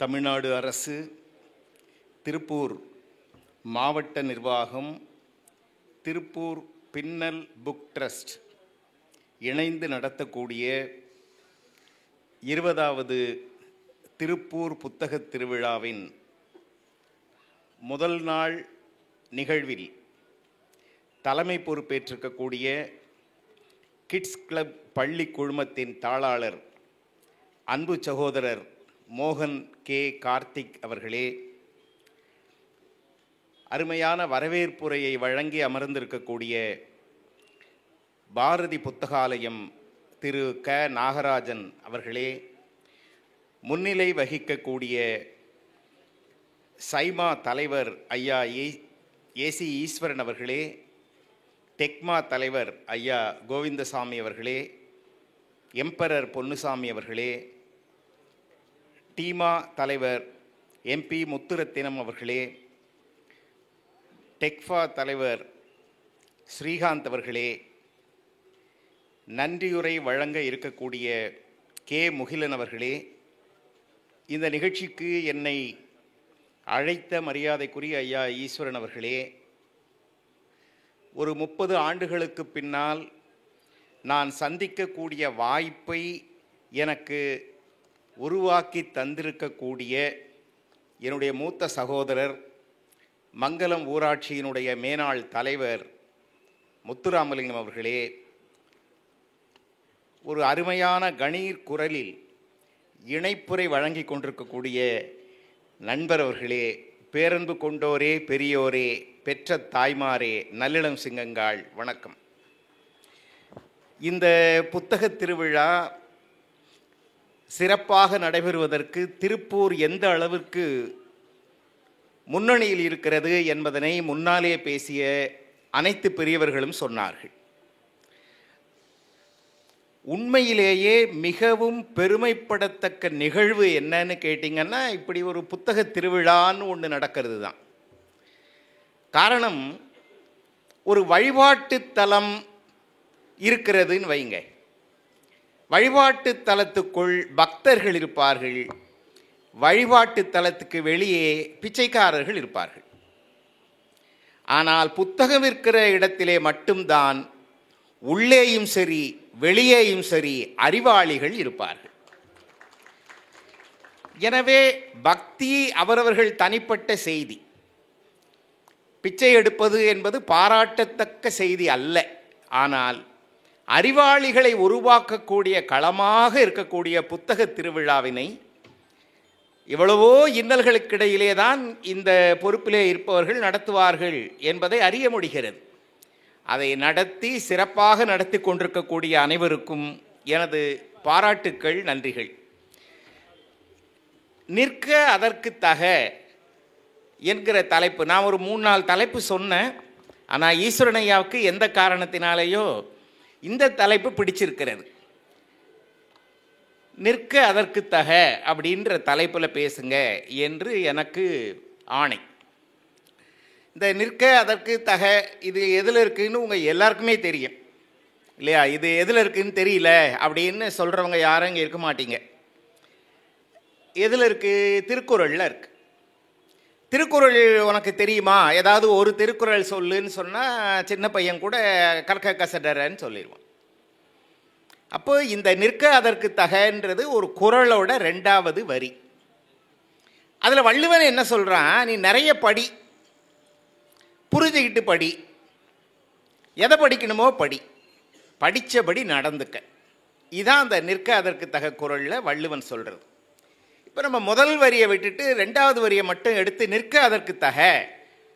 தமிழ்நாடு அரசு, திருப்பூர் மாவட்ட நிர்வாகம், திருப்பூர் பின்னல் புக் ட்ரஸ்ட் இணைந்து நடத்தக்கூடிய 20வது திருப்பூர் புத்தகத் திருவிழாவின் முதல் நாள் நிகழ்வில் தலைமை பொறுப்பேற்றிருக்கக்கூடிய கிட்ஸ் கிளப் பள்ளி குழுமத்தின் தாளாளர் அன்பு சகோதரர் மோகன் கே கார்த்திக் அவர்களே, அருமையான வரவேற்புரையை வழங்கி அமர்ந்திருக்கக்கூடிய பாரதி புத்தகாலயம் திரு க நாகராஜன் அவர்களே, முன்னிலை வகிக்கக்கூடிய சைமா தலைவர் ஐயா ஏசி ஈஸ்வரன் அவர்களே, டெக்மா தலைவர் ஐயா கோவிந்தசாமி அவர்களே, எம்பரர் பொன்னுசாமி அவர்களே, டீமா தலைவர் எம்பி முத்துரத்தினம் அவர்களே, டெக்ஃபா தலைவர் ஸ்ரீகாந்த் அவர்களே, நன்றியுரை வழங்க இருக்கக்கூடிய கே முகிலன் அவர்களே, இந்த நிகழ்ச்சிக்கு என்னை அழைத்த மரியாதைக்குரிய ஐயா ஈஸ்வரன் அவர்களே, ஒரு 30 ஆண்டுகளுக்கு பின்னால் நான் சந்திக்கக்கூடிய வாய்ப்பை எனக்கு உருவாக்கி தந்திருக்கக்கூடிய என்னுடைய மூத்த சகோதரர், மங்கலம் ஊராட்சியினுடைய மேனாள் தலைவர் முத்துராமலிங்கம் அவர்களே, ஒரு அருமையான கணீர் குரலில் இணைப்புரை வழங்கி கொண்டிருக்கக்கூடிய நண்பர் அவர்களே, பேரன்பு கொண்டோரே, பெரியோரே, பெற்ற தாய்மாரே, நல்லிளம் சிங்கங்காள், வணக்கம். இந்த புத்தகத் திருவிழா சிறப்பாக நடைபெறுவதற்கு திருப்பூர் எந்த அளவிற்கு முன்னணியில் இருக்கிறது என்பதனை முன்னாலே பேசிய அனைத்து பெரியவர்களும் சொன்னார்கள். உண்மையிலேயே மிகவும் பெருமைப்படத்தக்க நிகழ்வு என்னன்னு கேட்டிங்கன்னா, இப்படி ஒரு புத்தக திருவிழான்னு ஒன்று நடக்கிறது தான். காரணம், ஒரு வழிபாட்டு தலம் இருக்கிறதுன்னு வைங்க. வழிபாட்டு தலத்துக்குள் பக்தர்கள் இருப்பார்கள், வழிபாட்டு தலத்துக்கு வெளியே பிச்சைக்காரர்கள் இருப்பார்கள். ஆனால் புத்தகம் இருக்கிற இடத்திலே மட்டும்தான் உள்ளேயும் சரி வெளியேயும் சரி அறிவாளிகள் இருப்பார்கள். எனவே பக்தி அவரவர்கள் தனிப்பட்ட செய்தி. பிச்சை எடுப்பது என்பது பாராட்டத்தக்க செய்தி அல்ல. ஆனால் அறிவாளிகளை உருவாக்கக்கூடிய களமாக இருக்கக்கூடிய புத்தக திருவிழாவினை எவ்வளவோ இன்னல்களுக்கிடையிலே தான் இந்த பொறுப்பிலே இருப்பவர்கள் நடத்துவார்கள் என்பதை அறிய முடிகிறது. அதை நடத்தி சிறப்பாக நடத்தி கொண்டிருக்கக்கூடிய அனைவருக்கும் எனது பாராட்டுக்கள், நன்றிகள். நிற்க அதற்கு தக என்கிற தலைப்பு, நான் ஒரு 3-4 தலைப்பு சொன்னேன். ஆனால் ஈஸ்வரனையாவுக்கு எந்த காரணத்தினாலேயோ இந்த தலைப்பு பிடிச்சிருக்கிறது. நிற்க அதற்கு தக அப்படின்ற தலைப்பில் பேசுங்க என்று எனக்கு ஆணை. இந்த நிற்க அதற்கு தக இது எதில் இருக்குதுன்னு உங்கள் எல்லாருக்குமே தெரியும் இல்லையா? இது எதில் இருக்குதுன்னு தெரியல அப்படின்னு சொல்கிறவங்க யாரும் இங்கே இருக்க மாட்டீங்க. எதில் இருக்குது? திருக்குறளில் இருக்குது. திருக்குறள் உனக்கு தெரியுமா? ஏதாவது ஒரு திருக்குறள் சொல்லுன்னு சொன்னால் சின்ன பையன் கூட கற்க கசடரன்னு சொல்லிடுவான். அப்போ இந்த நிற்க அதற்கு தகன்றது ஒரு குறளோட 2வது வரி. அதில் வள்ளுவன் என்ன சொல்கிறான்? நீ நிறைய படி, புரிஞ்சுக்கிட்டு படி, எதை படிக்கணுமோ படி, படித்தபடி நடந்துக்க. இதுதான் அந்த நிற்க அதற்கு தக குறளில் வள்ளுவன் சொல்கிறது. இப்போ நம்ம முதல் வரியை விட்டுட்டு 2வது வரியை மட்டும் எடுத்து நிற்க அதற்கு தக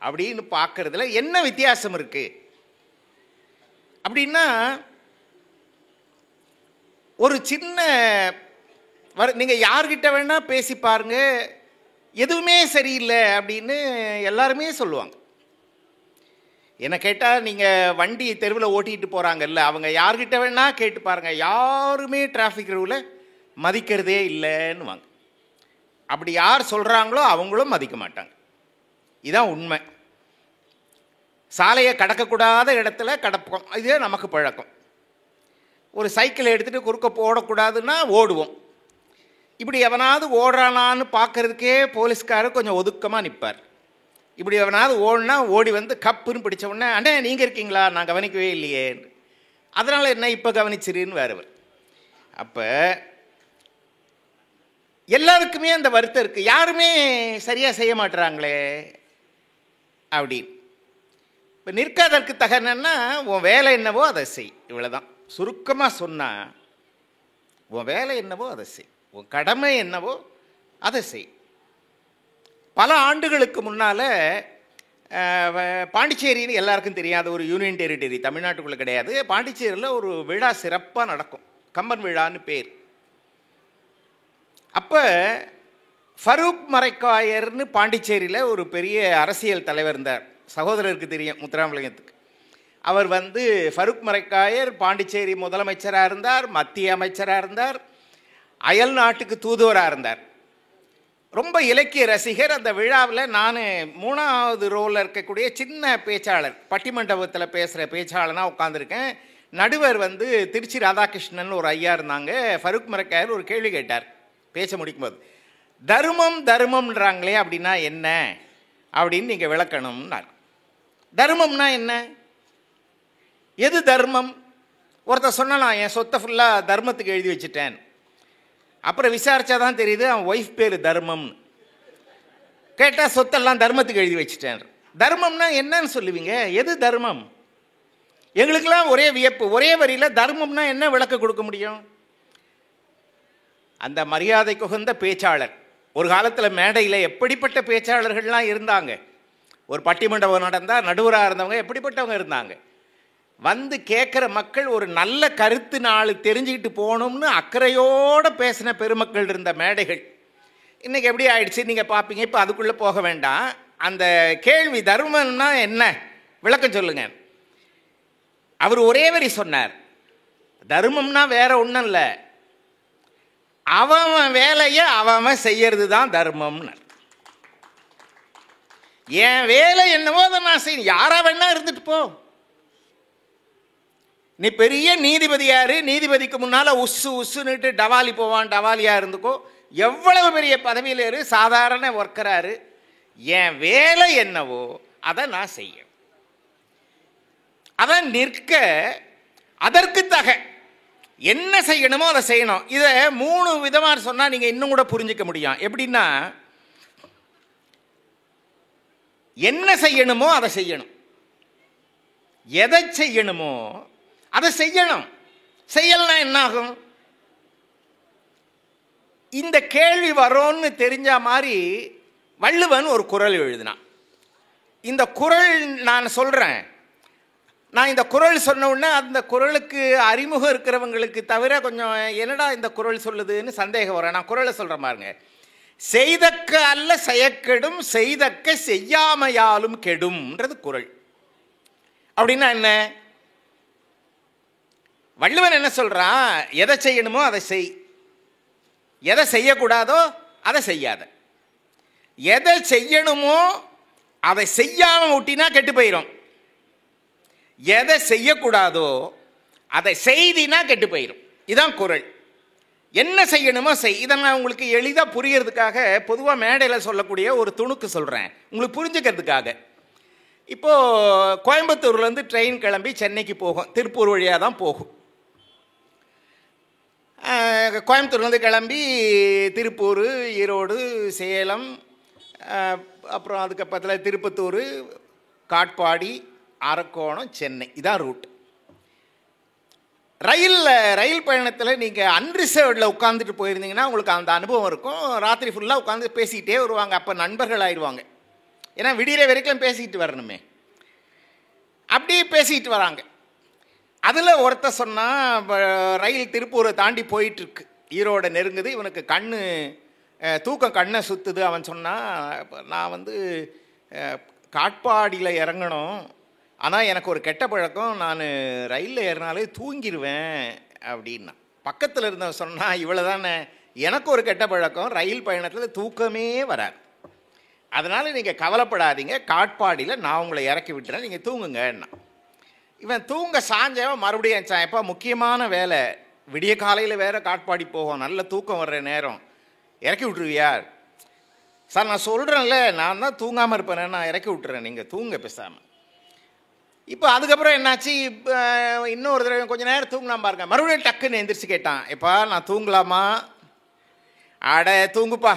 அப்படின்னு பார்க்குறதுல என்ன வித்தியாசம் இருக்குது அப்படின்னா, ஒரு சின்ன நீங்கள் யார்கிட்ட வேணால் பேசி பாருங்க, எதுவுமே சரியில்லை அப்படின்னு எல்லாருமே சொல்லுவாங்க. என்ன கேட்டால், நீங்கள் வண்டி தெருவில் ஓட்டிகிட்டு போகிறாங்கல்ல, அவங்க யார்கிட்ட வேணால் கேட்டு பாருங்கள், யாருமே டிராஃபிக் ரூலை மதிக்கிறதே இல்லைன்னு வாங்க. அப்படி யார் சொல்கிறாங்களோ அவங்களும் மதிக்க மாட்டாங்க. இதுதான் உண்மை. சாலையை கடக்கக்கூடாத இடத்துல கடப்போம், இதே நமக்கு பழக்கம். ஒரு சைக்கிளை எடுத்துகிட்டு குறுக்க போடக்கூடாதுன்னா ஓடுவோம். இப்படி எவனாவது ஓடுறானான்னு பார்க்கறதுக்கே போலீஸ்காரர் கொஞ்சம் ஒதுக்கமாக நிற்பார். இப்படி எவனாவது ஓடினா ஓடி வந்து கப்புன்னு பிடிச்ச உடனே, அண்ணே நீங்கள் இருக்கீங்களா, நான் கவனிக்கவே இல்லையே, அதனால் என்ன இப்போ கவனிச்சிருன்னு வேறவர். அப்போ எல்லாருக்குமே அந்த வருத்தம் இருக்குது, யாருமே சரியாக செய்ய மாட்டுறாங்களே அப்படின்னு. இப்போ நிற்காதற்கு தகனா உன் வேலை என்னவோ அதை செய், இவ்வளோதான். சுருக்கமாக சொன்னால் உன் வேலை என்னவோ அதை செய், உன் கடமை என்னவோ அதை செய். பல ஆண்டுகளுக்கு முன்னால் பாண்டிச்சேரின்னு எல்லாருக்கும் தெரியாத ஒரு யூனியன் டெரிட்டரி, தமிழ்நாட்டுக்குள்ளே கிடையாது, பாண்டிச்சேரியில் ஒரு விழா சிறப்பாக நடக்கும், கம்பன் விழான்னு பேர். அப்போ ஃபரூக் மரைக்காயர்னு பாண்டிச்சேரியில் ஒரு பெரிய அரசியல் தலைவர் இருந்தார், சகோதரருக்கு தெரியும், முத்துராமலிங்கத்துக்கு. அவர் வந்து ஃபரூக் மரைக்காயர் பாண்டிச்சேரி முதலமைச்சராக இருந்தார், மத்திய அமைச்சராக இருந்தார், அயல் நாட்டுக்கு தூதுவராக இருந்தார். ரொம்ப இலக்கிய ரசிகர். அந்த விழாவில் நான் 3வது ரோவில் இருக்கக்கூடிய சின்ன பேச்சாளர், பட்டிமண்டபத்தில் பேசுகிற பேச்சாளனாக உட்காந்துருக்கேன். நடுவர் வந்து திருச்சி ராதாகிருஷ்ணன் ஒரு ஐயா இருந்தாங்க. ஃபரூக் மரைக்காயர் ஒரு கேள்வி கேட்டார் பேச முடிக்கும்போது, தர்மம் தர்மம்ன்றாங்களே அப்படின்னா என்ன அப்படின்னு நீங்கள் விளக்கணும்னார். தர்மம்னா என்ன, எது தர்மம்? ஒருத்தர் சொன்னால் நான் என் சொத்தை ஃபுல்லாக தர்மத்துக்கு எழுதி வச்சுட்டேன். அப்புறம் விசாரித்தா தான் தெரியுது அவன் ஒய்ஃப் பேர் தர்மம்னு. கேட்டால் சொத்தெல்லாம் தர்மத்துக்கு எழுதி வச்சுட்டேன். தர்மம்னா என்னன்னு சொல்லுவீங்க, எது தர்மம்? எங்களுக்கெல்லாம் ஒரே வியப்பு, ஒரே வரியில் தர்மம்னா என்ன விளக்க கொடுக்க முடியும்? அந்த மரியாதைக்குகந்த பேச்சாளர், ஒரு காலத்தில் மேடையில் எப்படிப்பட்ட பேச்சாளர்கள்லாம் இருந்தாங்க, ஒரு பட்டிமண்டபம் நடந்தால் நடுவராக இருந்தவங்க எப்படிப்பட்டவங்க இருந்தாங்க. வந்து கேட்குற மக்கள் ஒரு நல்ல கருத்து நாள் தெரிஞ்சுக்கிட்டு போகணும்னு அக்கறையோடு பேசின பெருமக்கள் இருந்த மேடைகள் இன்றைக்கி எப்படி ஆயிடுச்சு நீங்கள் பார்ப்பீங்க. இப்போ அதுக்குள்ளே போக வேண்டாம். அந்த கேள்வி தர்மம்னா என்ன விளக்கம் சொல்லுங்க. அவர் ஒரே வரி சொன்னார், தர்மம்னா வேற ஒன்றும் இல்லை, அவன் வேலையை அவன் செய்யறது தான் தர்மம்னு. என் வேலை என்னவோ அதை நான் செய்யணும், யாரா வேணா இருந்துட்டு போ. நீ பெரிய நீதிபதியாரு, நீதிபதிக்கு முன்னால் உஸ்ஸு உஸ்ஸுன்னுட்டு டவாலி போவான், டவாலியாக இருந்துக்கோ. எவ்வளவு பெரிய பதவியில் இரு, சாதாரண ஒர்க்கராரு, என் வேலை என்னவோ அதை நான் செய்ய, அதை நிற்க, அதற்கு தக என்ன செய்யணுமோ அதை செய்யணும். இதை 3 விதமாக சொன்னால் நீங்கள் இன்னும் கூட புரிஞ்சிக்க முடியும். எப்படின்னா, என்ன செய்யணுமோ அதை செய்யணும், எதை செய்யணுமோ அதை செய்யணும். செய்யலனா என்ன ஆகும்? இந்த கேள்வி வரோன்னு தெரிஞ்ச மாதிரி வள்ளுவன் ஒரு குறள் எழுதினான். இந்த குறள் நான் சொல்கிறேன், நான் இந்த குறள் சொன்ன உடனே அந்த குறளுக்கு அறிமுகம் இருக்கிறவங்களுக்கு தவிர கொஞ்சம் என்னடா இந்த குறள் சொல்லுதுன்னு சந்தேகம் வரும். நான் குறளை சொல்கிறேன் பாருங்க. செய்தக்க அல்ல செயக்கெடும், செய்தக்க செய்யாமையாலும் கெடும்ன்றது குறள். அப்படின்னா என்ன? வள்ளுவன் என்ன சொல்கிறான், எதை செய்யணுமோ அதை செய், எதை செய்யக்கூடாதோ அதை செய்யாத. எதை செய்யணுமோ அதை செய்யாமல் விட்டினா கெட்டு போயிடும், எதை செய்யக்கூடாதோ அதை செய்தினா கெட்டு போயிடும். இதான் குறள். என்ன செய்யணுமோ செய். இதை நான் உங்களுக்கு எளிதாக புரியறதுக்காக பொதுவாக மேடையில் சொல்லக்கூடிய ஒரு துணுக்கு சொல்கிறேன், உங்களுக்கு புரிஞ்சுக்கிறதுக்காக. இப்போது கோயம்புத்தூர்லேருந்து ட்ரெயின் கிளம்பி சென்னைக்கு போகும், திருப்பூர் வழியாக தான் போகும். கோயம்புத்தூர்லேருந்து கிளம்பி திருப்பூர், ஈரோடு, சேலம், அப்புறம் அதுக்கு பக்கத்தில் திருப்பத்தூர், காட்பாடி, அரக்கோணம், சென்னை, இதான் ரூட். ரயில் பயணத்தில் நீங்கள் அன்ரிசர்வ்டில் உட்காந்துட்டு போயிருந்தீங்கன்னா உங்களுக்கு அந்த அனுபவம் இருக்கும். ராத்திரி ஃபுல்லாக உட்காந்து பேசிக்கிட்டே வருவாங்க, அப்போ நண்பர்கள் ஆயிடுவாங்க. ஏன்னா விடிகிற வரைக்கும் பேசிக்கிட்டு வரணுமே, அப்படியே பேசிக்கிட்டு வராங்க. அதில் ஒருத்தர் சொன்னால், ரயில் திருப்பூரை தாண்டி போயிட்டுருக்கு, ஈரோடை நெருங்குது, இவனுக்கு தூக்கம் கண்ணை சுற்றுது. அவன் சொன்னான், நான் வந்து காட்பாடியில் இறங்கணும், ஆனால் எனக்கு ஒரு கெட்ட பழக்கம், நான் ரயிலில் ஏறினாலே தூங்கிடுவேன் அப்படின்னா. பக்கத்தில் இருந்தவன் சொன்னால், இவ்வளோ தானே, எனக்கு ஒரு கெட்ட பழக்கம், ரயில் பயணத்தில் தூக்கமே வராது, அதனால் நீங்கள் கவலைப்படாதீங்க, காட்பாடியில் நான் உங்களை இறக்கி விட்டுறேன், நீங்கள் தூங்குங்கன்னா. இவன் தூங்க சாஞ்சவன் மறுபடியும் எப்போ முக்கியமான வேலை, விடிய காலையில் வேறு காட்பாடி போகும், நல்ல தூக்கம் வர்ற நேரம், இறக்கி விட்டுருவியா? சார் நான் சொல்கிறேன்ல, நான் தான் தூங்காமல் இருப்பேன், நான் இறக்கி விட்டுறேன், நீங்கள் தூங்க பேசாமல். இப்போ அதுக்கப்புறம் என்னாச்சு, இப்போ இன்னொரு தடவை கொஞ்சம் நேரம் தூங்கலாம் பாருங்க, மறுபடியும் டக்குன்னு எந்திரிச்சு கேட்டான், எப்பா நான் தூங்கலாமா? அட தூங்குப்பா,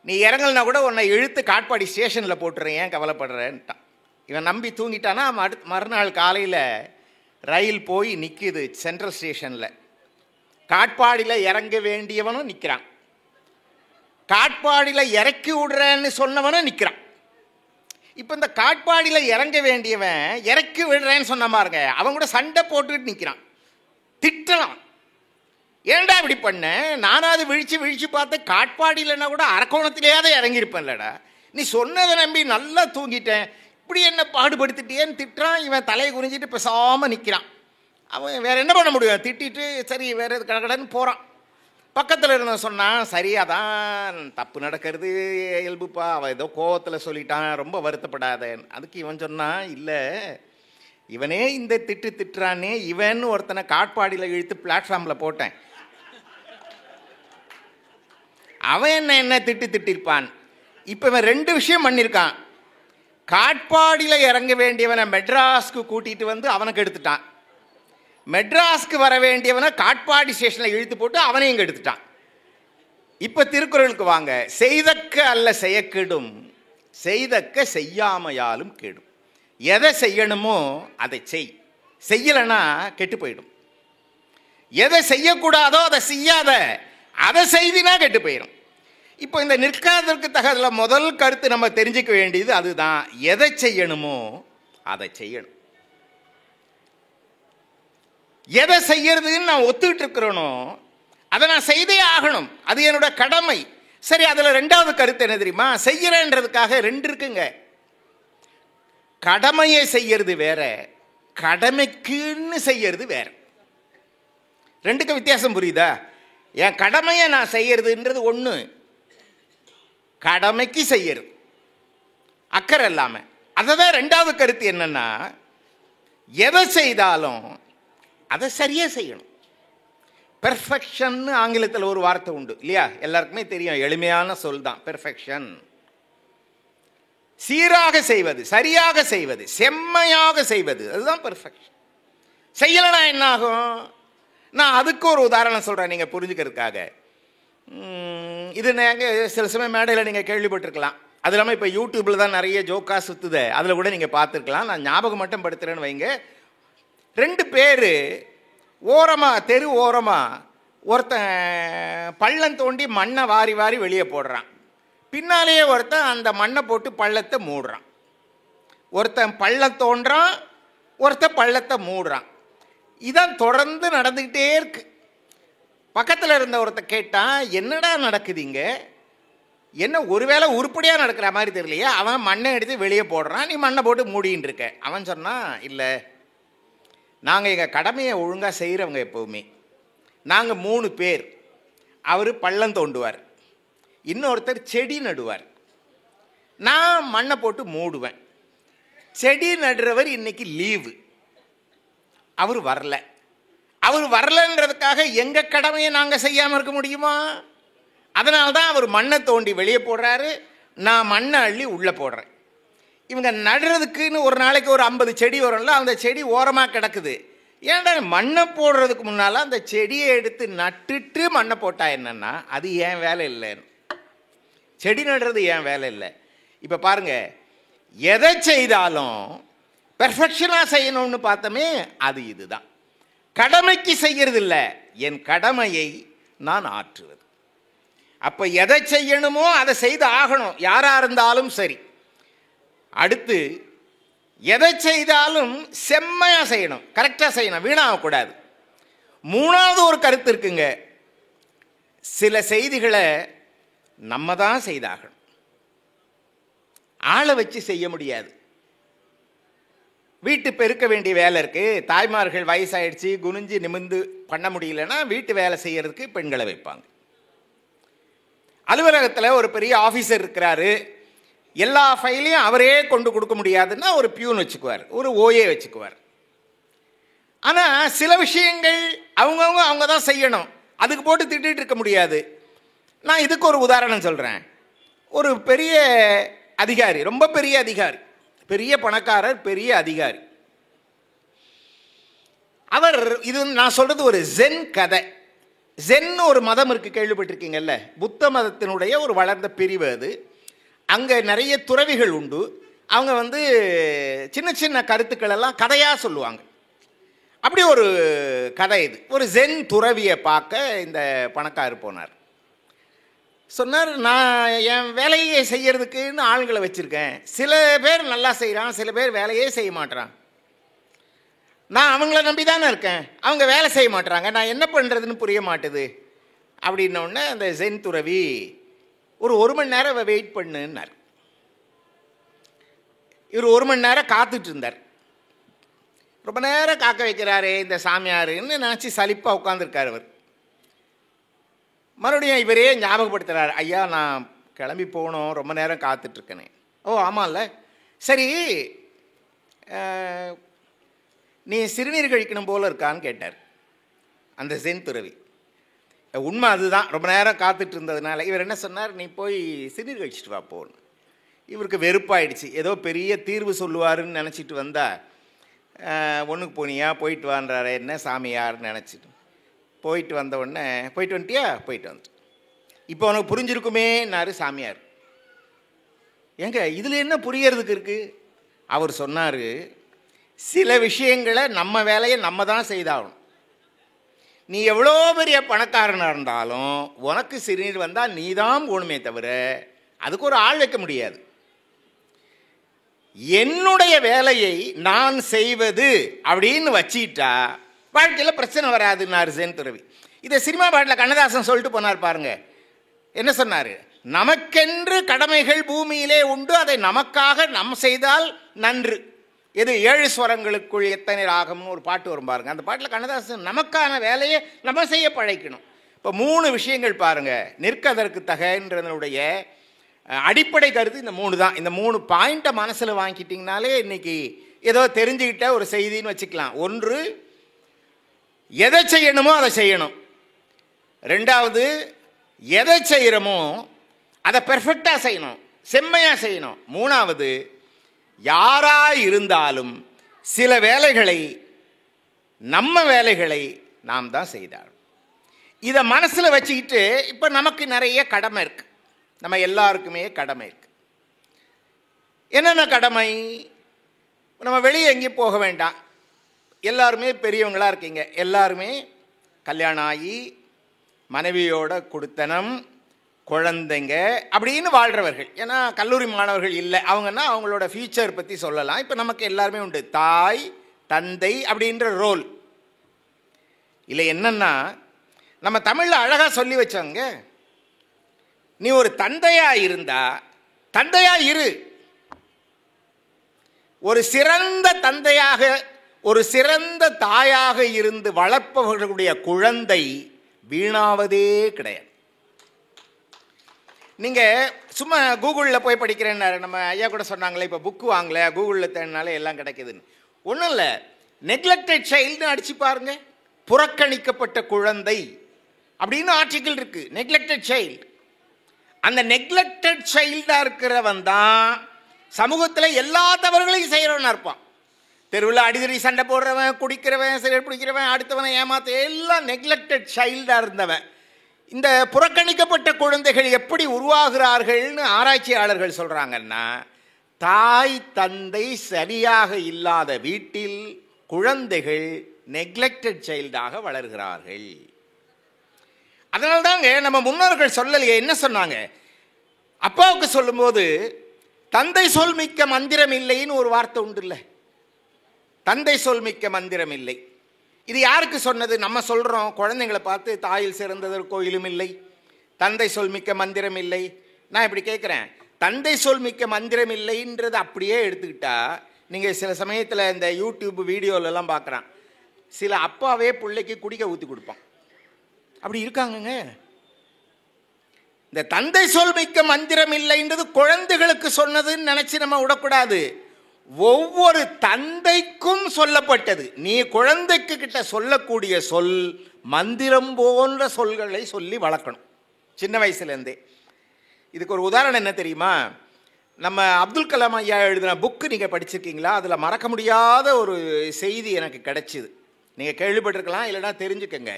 நீ இறங்கலனா கூட உன்னை இழுத்து காட்பாடி ஸ்டேஷனில் போட்டுறேன், ஏன் கவலைப்படுறேன்ட்டான். இவன் நம்பி தூங்கிட்டானா. மறுநாள் காலையில் ரயில் போய் நிற்கிது சென்ட்ரல் ஸ்டேஷனில். காட்பாடியில் இறங்க வேண்டியவனும் நிற்கிறான், காட்பாடியில் இறக்கி விடுறேன்னு சொன்னவனும் நிற்கிறான். இப்போ இந்த காட்பாடியில் இறங்க வேண்டியவன் இறக்கி விடுறேன்னு சொன்ன பாருங்க, அவன் கூட சண்டை போட்டுக்கிட்டு நிற்கிறான், திட்டலாம். ஏன்டா இப்படி பண்ண? நானாவது விழிச்சு பார்த்து காட்பாடியிலன்னா கூட அரக்கோணத்திலேயாவது இறங்கியிருப்பேன்லடா, நீ சொன்னதை நம்பி நல்லா தூங்கிட்டேன், இப்படி என்ன பாடுபடுத்திட்டேன்னு திட்டுறான். இவன் தலையை குறிஞ்சிட்டு பேசாமல் நிற்கிறான். அவன் வேறு என்ன பண்ண முடியும், திட்டிட்டு சரி வேறு எது கடன்னு போகிறான். பக்கத்தில் இருந்த சொன்னான், சரி அதான் தப்பு நடக்கிறது இயல்புப்பா, அவன் ஏதோ கோவத்தில் சொல்லிட்டான், ரொம்ப வருத்தப்படாத. அதுக்கு இவன் சொன்னான், இல்லை இவனே இந்த திட்டுறானே, இவன் ஒருத்தனை காட்பாடியில் இழுத்து பிளாட்ஃபார்மில் போட்டேன், அவன் என்ன திட்டிருப்பான். இப்போ இவன் 2 விஷயம் பண்ணியிருக்கான். காட்பாடியில் இறங்க வேண்டியவனை மெட்ராஸ்க்கு கூட்டிகிட்டு வந்து அவனுக்கு எடுத்துட்டான், மெட்ராஸ்க்கு வர வேண்டியவனை காட்பாடி ஸ்டேஷனில் இழுத்து போட்டு அவனையும் இங்கே எடுத்துட்டான். இப்போ திருக்குறளுக்கு வாங்க. செய்தக்க அல்ல செய்யக்கெடும், செய்தக்க செய்யாமையாலும் கெடும். எதை செய்யணுமோ அதை செய்யலைன்னா கெட்டு போயிடும். எதை செய்யக்கூடாதோ அதை செய்யாத, அதை செய்தினா கெட்டு போயிடும். இப்போ இந்த நிற்காதற்கு தகவல முதல் கருத்து நம்ம தெரிஞ்சுக்க வேண்டியது அதுதான், எதை செய்யணுமோ அதை செய்யணும். எதை செய்யறதுன்னு நான் ஒத்துக்கிட்டு இருக்கிறேனோ அதை நான் செய்தே ஆகணும், அது என்னோட கடமை. சரி, அதில் 2வது கருத்து என்ன தெரியுமா? செய்யறேன்றதுக்காக 2 இருக்குங்க. கடமையை செய்யறது வேற, கடமைக்குன்னு செய்யறது வேற. 2க்கும் வித்தியாசம் புரியுதா? என் கடமையை நான் செய்யறதுன்றது ஒன்று, கடமைக்கு செய்யறது அக்கறை இல்லாமல். அதை தான் 2வது கருத்து என்னன்னா, எதை செய்தாலும் அதை சரியாக செய்யணும். பெர்ஃபெக்ஷன் ஆங்கிலத்தில் ஒரு வார்த்தை உண்டு இல்லையா, எல்லாருக்குமே தெரியும், எளிமையான சொல் தான் பெர்ஃபெக்ஷன். சீராக செய்வது, சரியாக செய்வது, செம்மையாக செய்வது, அதுதான் பெர்ஃபெக்ஷன். செய்யலைன்னா என்ன ஆகும்? நான் அதுக்கு ஒரு உதாரணம் சொல்கிறேன் நீங்கள் புரிஞ்சுக்கிறதுக்காக. இது நீங்கள் சில சமயம் மேடையில் நீங்கள் கேள்விப்பட்டிருக்கலாம். அது இல்லாமல் இப்போ யூடியூப்பில் தான் நிறைய ஜோக்கா சுற்றுது, அதில் கூட நீங்கள் பார்த்துருக்கலாம். நான் ஞாபகம் மட்டும் படுத்துகிறேன்னு வைங்க. 2 பேர் ஓரமாக, தெரு ஓரமாக ஒருத்தன் பள்ளம் தோண்டி மண்ணை வாரி வாரி வெளியே போடுறான், பின்னாலேயே ஒருத்தன் அந்த மண்ணை போட்டு பள்ளத்தை மூடுறான். ஒருத்தன் பள்ளம் தோன்றான், ஒருத்தன் பள்ளத்தை மூடுறான். இதான் தொடர்ந்து நடந்துக்கிட்டே இருக்கு. பக்கத்தில் இருந்த ஒருத்தன் கேட்டான், என்னடா நடக்குதுங்க, என்ன ஒருவேளை உருப்படியாக நடக்கிற மாதிரி தெரியலையே. அவன் மண்ணை எடுத்து வெளியே போடுறான், நீ மண்ணை போட்டு மூடின்னு இருக்க. அவன் சொன்னான், இல்லை நாங்கள் எங்கள் கடமையை ஒழுங்காக செய்கிறவங்க. எப்போவுமே நாங்கள் 3 பேர், அவர் பள்ளம் தோண்டுவார், இன்னொருத்தர் செடி நடுவார், நான் மண்ணை போட்டு மூடுவேன். செடி நடுறவர் இன்னைக்கு லீவு, அவர் வரல. அவர் வரலன்றதுக்காக எங்கள் கடமையை நாங்கள் செய்யாமல் இருக்க முடியுமா? அதனால்தான் அவர் மண்ணை தோண்டி வெளியே போடுறாரு, நான் மண்ணை அள்ளி உள்ளே போடுறேன். இவங்க நடுறதுக்குன்னு ஒரு நாளைக்கு ஒரு 50 செடி வரும்ல, அந்த செடி ஓரமாக கிடக்குது. ஏன்டா மண்ணை போடுறதுக்கு முன்னால் அந்த செடியை எடுத்து நட்டுட்டு மண்ணை போட்டா என்னன்னா அது ஏன் வேலை இல்லைன்னு. செடி நடுறது ஏன் வேலை இல்லை? இப்போ பாருங்க, எதை செய்தாலும் பெர்ஃபெக்ஷனாக செய்யணும்னு பார்த்தோமே, அது இதுதான். கடமைக்கு செய்யறது இல்லை, என் கடமையை நான் ஆற்றுவது. அப்போ எதை செய்யணுமோ அதை செய்து ஆகணும், யாராக இருந்தாலும் சரி. அடுத்து எதை செய்தாலும் செம்மையாக செய்யணும், கரெக்டாக செய்யணும், வீணாகக்கூடாது. 3வது ஒரு கருத்து இருக்குங்க, சில செய்திகளை நம்ம தான் செய்தாகணும், ஆளை வச்சு செய்ய முடியாது. வீட்டு பெருக்க வேண்டிய வேலை இருக்குது, தாய்மார்கள் வயசாயிடுச்சு குனிஞ்சு நிமிந்து பண்ண முடியலன்னா வீட்டு வேலை செய்யறதுக்கு பெண்களை வைப்பாங்க. அலுவலகத்தில் ஒரு பெரிய ஆஃபீஸர் இருக்கிறாரு, எல்லா ஃபைலையும் அவரே கொண்டு கொடுக்க முடியாதுன்னா ஒரு பியூன் வச்சுக்குவார், ஒரு ஓஏ வச்சுக்குவார். ஆனால் சில விஷயங்கள் அவங்க தான் செய்யணும், அதுக்கு போட்டு திட்டிகிட்டு இருக்க முடியாது. நான் இதுக்கு ஒரு உதாரணம் சொல்கிறேன். ஒரு பெரிய அதிகாரி, ரொம்ப பெரிய அதிகாரி, பெரிய பணக்காரர், பெரிய அதிகாரி. அவர், இது நான் சொல்கிறது ஒரு ஜென் கதை. ஜென் ஒரு மதம் இருக்குது, கேள்விப்பட்டிருக்கீங்கல்ல? புத்த மதத்தினுடைய ஒரு வளர்ந்த பிரிவு அது. அங்கே நிறைய துறவிகள் உண்டு. அவங்க சின்ன சின்ன கருத்துக்கள் எல்லாம் கதையாக சொல்லுவாங்க. அப்படி ஒரு கதை இது. ஒரு ஜென் துறவியை பார்க்க இந்த பணக்காரர் போனார். சொன்னார், நான் என் வேலையை செய்யறதுக்குன்னு ஆளுங்களை வச்சுருக்கேன். சில பேர் நல்லா செய்கிறான், சில பேர் வேலையே செய்ய மாட்றான். நான் அவங்கள நம்பி தானே இருக்கேன், அவங்க வேலை செய்ய மாட்றாங்க, நான் என்ன பண்ணுறதுன்னு புரிய மாட்டுது. அப்படின்னோடனே அந்த ஜென் துறவி ஒரு மணி நேரம் வெயிட் பண்ணுன்னார். இவர் 1 மணி நேரம் காத்துட்டு இருந்தார். ரொம்ப நேரம் காக்க வைக்கிறாரு இந்த சாமியாருன்னு நினச்சி சலிப்பாக உட்காந்துருக்கார் அவர். மறுபடியும் இவரே ஞாபகப்படுத்துகிறார், ஐயா நான் கிளம்பி போகணும், ரொம்ப நேரம் காத்துட்ருக்கேனே. ஓ ஆமாம்ல, சரி நீ சிறுநீர் கழிக்கணும் போல் இருக்கான்னு கேட்டார் அந்த ஜென் துறவி. உண்மை அதுதான், ரொம்ப நேரம் காத்துட்டு இருந்ததுனால. இவர் என்ன சொன்னார், நீ போய் சிறுநீர் கழிச்சிட்டு வா போன்னு. இவருக்கு வெறுப்பாயிடுச்சு. ஏதோ பெரிய தீர்வு சொல்லுவாருன்னு நினச்சிட்டு வந்தா, ஒன்றுக்கு போனியா, போயிட்டு வான்றாரு, என்ன சாமியார்னு நினச்சிட்டு போயிட்டு வந்த உடனே, போயிட்டு வந்துட்டியா, போயிட்டு வந்துட்டு, இப்போ உனக்கு புரிஞ்சிருக்குமேன்னாரு சாமியார். ஏங்க இதில் என்ன புரியறதுக்கு இருக்குது? அவர் சொன்னார், சில விஷயங்களை நம்ம வேலையை நம்ம தான் செய்தாகணும். நீ எவ்வளோ பெரிய பணக்காரனாக இருந்தாலும் உனக்கு சிறுநீர் வந்தால் நீ தான் போகணுமே தவிர அதுக்கு ஒரு ஆள் வைக்க முடியாது. என்னுடைய வேலையை நான் செய்வது அப்படின்னு வச்சிட்டா வாழ்க்கையில் பிரச்சனை வராதுன்னாரு ஜென் துறவி. இதை சினிமா பாட்டில் கண்ணதாசன் சொல்லிட்டு போனார் பாருங்க. என்ன சொன்னார், நமக்கென்று கடமைகள் பூமியிலே உண்டு, அதை நமக்காக நாம் செய்தால் நன்று. எது 7 ஸ்வரங்களுக்குள் எத்தனை ராகம்னு ஒரு பாட்டு வரும் பாருங்க. அந்த பாட்டில் கண்ணதாசன் நமக்கான வேலையை நம்ம செய்ய பழைக்கணும். இப்போ 3 விஷயங்கள் பாருங்க. நிற்கதற்கு தகன்றதனுடைய அடிப்படை கருத்து இந்த 3 தான். இந்த 3 பாயிண்ட்டை மனசில் வாங்கிட்டிங்கனாலே இன்னைக்கு ஏதோ தெரிஞ்சுக்கிட்ட ஒரு செய்தின்னு வச்சுக்கலாம். 1, எதை செய்யணுமோ அதை செய்யணும். 2வது, எதை செய்கிறோமோ அதை பெர்ஃபெக்டாக செய்யணும், செம்மையாக செய்யணும். 3வது, யாராக இருந்தாலும் சில வேலைகளை, நம்ம வேலைகளை நாம் தான் செய்தார். இதை மனசில் வச்சுக்கிட்டு இப்போ நமக்கு நிறைய கடமை இருக்குது. நம்ம எல்லாருக்குமே கடமை இருக்கு. என்னென்ன கடமை? நம்ம வெளியே எங்கேயும் போக வேண்டாம். எல்லாருமே பெரியவங்களாக இருக்கீங்க. எல்லாருமே கல்யாணம் ஆகி மனைவியோட குடுத்தனம், குழந்தைங்க அப்படின்னு வாழ்கிறவர்கள். ஏன்னா கல்லூரி மாணவர்கள் இல்லை, அவங்கன்னா அவங்களோட ஃபியூச்சர் பற்றி சொல்லலாம். இப்போ நமக்கு எல்லாருமே உண்டு, தாய் தந்தை அப்படின்ற ரோல் இல்லை. என்னன்னா நம்ம தமிழில் அழகாக சொல்லி வச்சாங்க, நீ ஒரு தந்தையா இருந்தா தந்தையா இரு. ஒரு சிறந்த தந்தையாக, ஒரு சிறந்த தாயாக இருந்து வளர்ப்பவர்களுடைய குழந்தை வீணாவதே கிடையாது. நீங்கள் சும்மா கூகுளில் போய் படிக்கிறேன்னாரு, நம்ம ஐயா கூட சொன்னாங்களே, இப்போ புக்கு வாங்கல கூகுளில் தேடினாலே எல்லாம் கிடைக்குதுன்னு. ஒன்றும் இல்லை, நெக்லெக்டட் சைல்டுன்னு அடிச்சு பாருங்க, புறக்கணிக்கப்பட்ட குழந்தை அப்படின்னு ஆர்டிக்கிள் இருக்கு. Neglected child. அந்த நெக்லெக்டட் சைல்டாக இருக்கிறவன் தான் சமூகத்தில் எல்லா தவறுகளையும் செய்கிறவனா இருப்பான். தெருவில் அடிதடி சண்டை போடுறவன், குடிக்கிறவன், சிகரெட் பிடிக்கிறவன், அடுத்தவனை ஏமாத்த, எல்லாம் நெக்லெக்டட் சைல்டாக இருந்தவன். இந்த புறக்கணிக்கப்பட்ட குழந்தைகள் எப்படி உருவாகிறார்கள்னு ஆராய்ச்சியாளர்கள் சொல்கிறாங்கன்னா, தாய் தந்தை சரியாக இல்லாத வீட்டில் குழந்தைகள் நெக்லெக்டட் சைல்டாக வளர்கிறார்கள். அதனால தாங்க நம்ம முன்னோர்கள் சொல்லலையே, என்ன சொன்னாங்க? அப்பாவுக்கு சொல்லும்போது தந்தை சொல் மிக்க மந்திரம் இல்லைன்னு ஒரு வார்த்தை உண்டு இல்லை? தந்தை சொல் மிக்க மந்திரம் இல்லை. இது யாருக்கு சொன்னது? நம்ம சொல்கிறோம் குழந்தைங்களை பார்த்து, தாயில் சிறந்ததொரு கோயிலும் இல்லை, தந்தை சொல் மிக்க மந்திரம் இல்லை. நான் இப்படி கேட்குறேன், தந்தை சொல் மிக்க மந்திரம் இல்லைன்றது அப்படியே எடுத்துக்கிட்டா, நீங்கள் சில சமயத்தில் இந்த யூடியூப் வீடியோலெல்லாம் பார்க்குறான், சில அப்பாவே பிள்ளைக்கு குடிக்க ஊற்றி கொடுப்பான். அப்படி இருக்காங்கங்க. இந்த தந்தை சொல் மிக்க மந்திரம் இல்லைன்றது குழந்தைகளுக்கு சொன்னதுன்னு நினைச்சு நம்ம விடக்கூடாது. ஒவ்வொரு தந்தைக்கும் சொல்லப்பட்டது. நீ குழந்தைக்கு கிட்ட சொல்லக்கூடிய சொல் மந்திரம் போன்ற சொல்களை சொல்லி வளர்க்கணும். சின்ன வயசுலேருந்தே. இதுக்கு ஒரு உதாரணம் என்ன தெரியுமா? நம்ம அப்துல் கலாம் ஐயா எழுதின புக்கு நீங்கள் படிச்சிருக்கீங்களா? அதில் மறக்க முடியாத ஒரு செய்தி எனக்கு கிடைச்சிது. நீங்கள் கேள்விப்பட்டிருக்கலாம், இல்லைன்னா தெரிஞ்சுக்கங்க.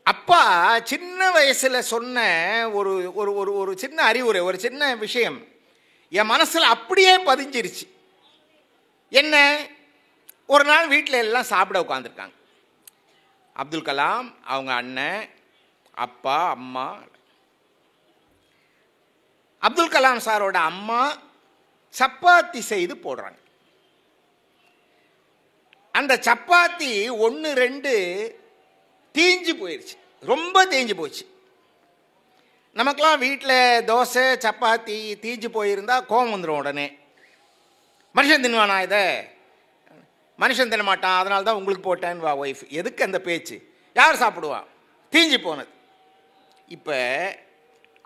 அப்பா சின்ன வயசில் சொன்ன ஒரு ஒரு ஒரு ஒரு சின்ன அறிவுரை, ஒரு சின்ன விஷயம் என் மனசில் அப்படியே பதிஞ்சிருச்சு. என்ன? ஒரு நாள் வீட்டில் எல்லாம் சாப்பிட உட்காந்துருக்காங்க. அப்துல் கலாம், அவங்க அண்ணன், அப்பா, அம்மா. அப்துல் கலாம் சாரோட அம்மா சப்பாத்தி செய்து போடுறாங்க. அந்த சப்பாத்தி 1 2 தீஞ்சு போயிடுச்சு, ரொம்ப தேஞ்சு போச்சு. நமக்கெல்லாம் வீட்டில் தோசை சப்பாத்தி தீஞ்சு போயிருந்தா கோவம் வந்துடும் உடனே. மனுஷன் தின்னுவானா இதை? மனுஷன் தின்ன மாட்டான், அதனால தான் உங்களுக்கு போட்டேன்னு வா ஒய்ஃப். எதுக்கு அந்த பேச்சு? யார் சாப்பிடுவா? தீஞ்சு போனது. இப்போ